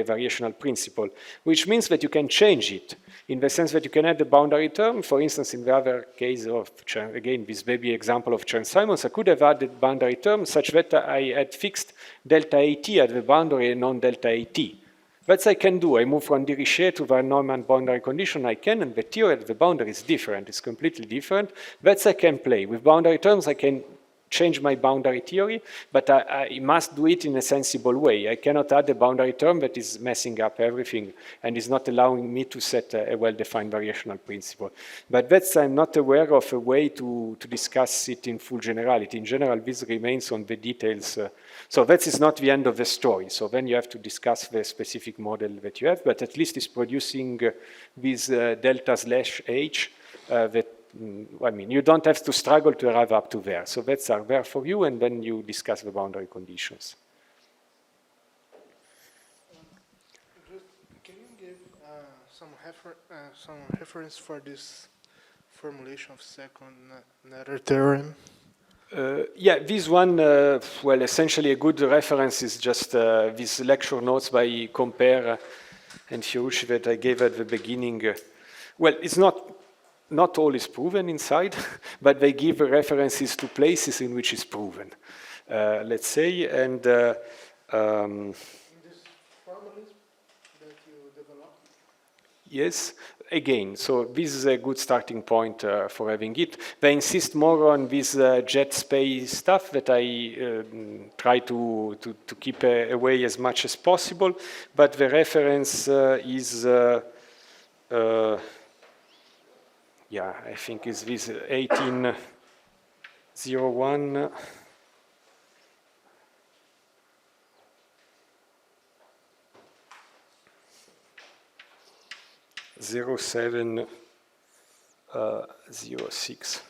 variational principle, which means that you can change it in the sense that you can add the boundary term. For instance, in the other case of, again, this baby example of Chern-Simons, I could have added boundary term such that I had fixed delta AT at the boundary and non-delta AT. That I can do. I move from Dirichlet to the Neumann boundary condition. I can, and the theory at the boundary is different. It's completely different. That I can play. With boundary terms, I can change my boundary theory, but I must do it in a sensible way. I cannot add a boundary term that is messing up everything and is not allowing me to set a well-defined variational principle. But that's, I'm not aware of a way to discuss it in full generality. In general, this remains on the details. So that is not the end of the story. So then you have to discuss the specific model that you have, but at least it's producing this delta slash H that, I mean, you don't have to struggle to arrive up to there. So that's there for you, and then you discuss the boundary conditions. Can you give some reference for this formulation of second Nader theorem? Yeah, this one, well, essentially a good reference is just these lecture notes by Compere and Fiorucci that I gave at the beginning. Well, it's not all is proven inside, but they give references to places in which it's proven, let's say, and In this formalism that you developed? yes, again, so this is a good starting point for having it. They insist more on this jet space stuff that I try to keep away as much as possible, but the reference is yeah, I think it's this 1801. Zero 07 06.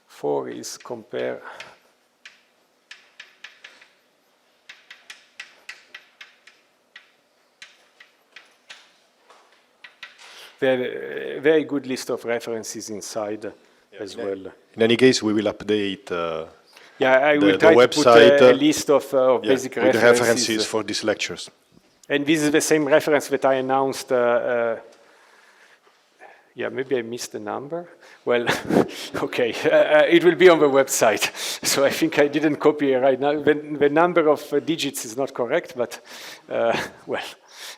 4 is compare. Very good list of references inside as well. In any case, we will update yeah, I will try website, to put a list of basic with references. the references for these lectures. And this is the same reference that I announced. Yeah, maybe I missed the number. Well, okay, it will be on the website. So I think I didn't copy it right now. The number of digits is not correct, but well,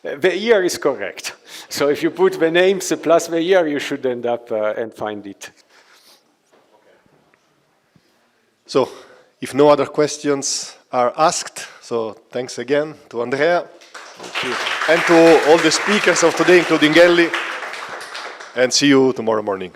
the year is correct. So if you put the names plus the year, you should end up and find it. So, if no other questions are asked, so thanks again to Andrea. Thank you. And to all the speakers of today, including Ellie. And see you tomorrow morning.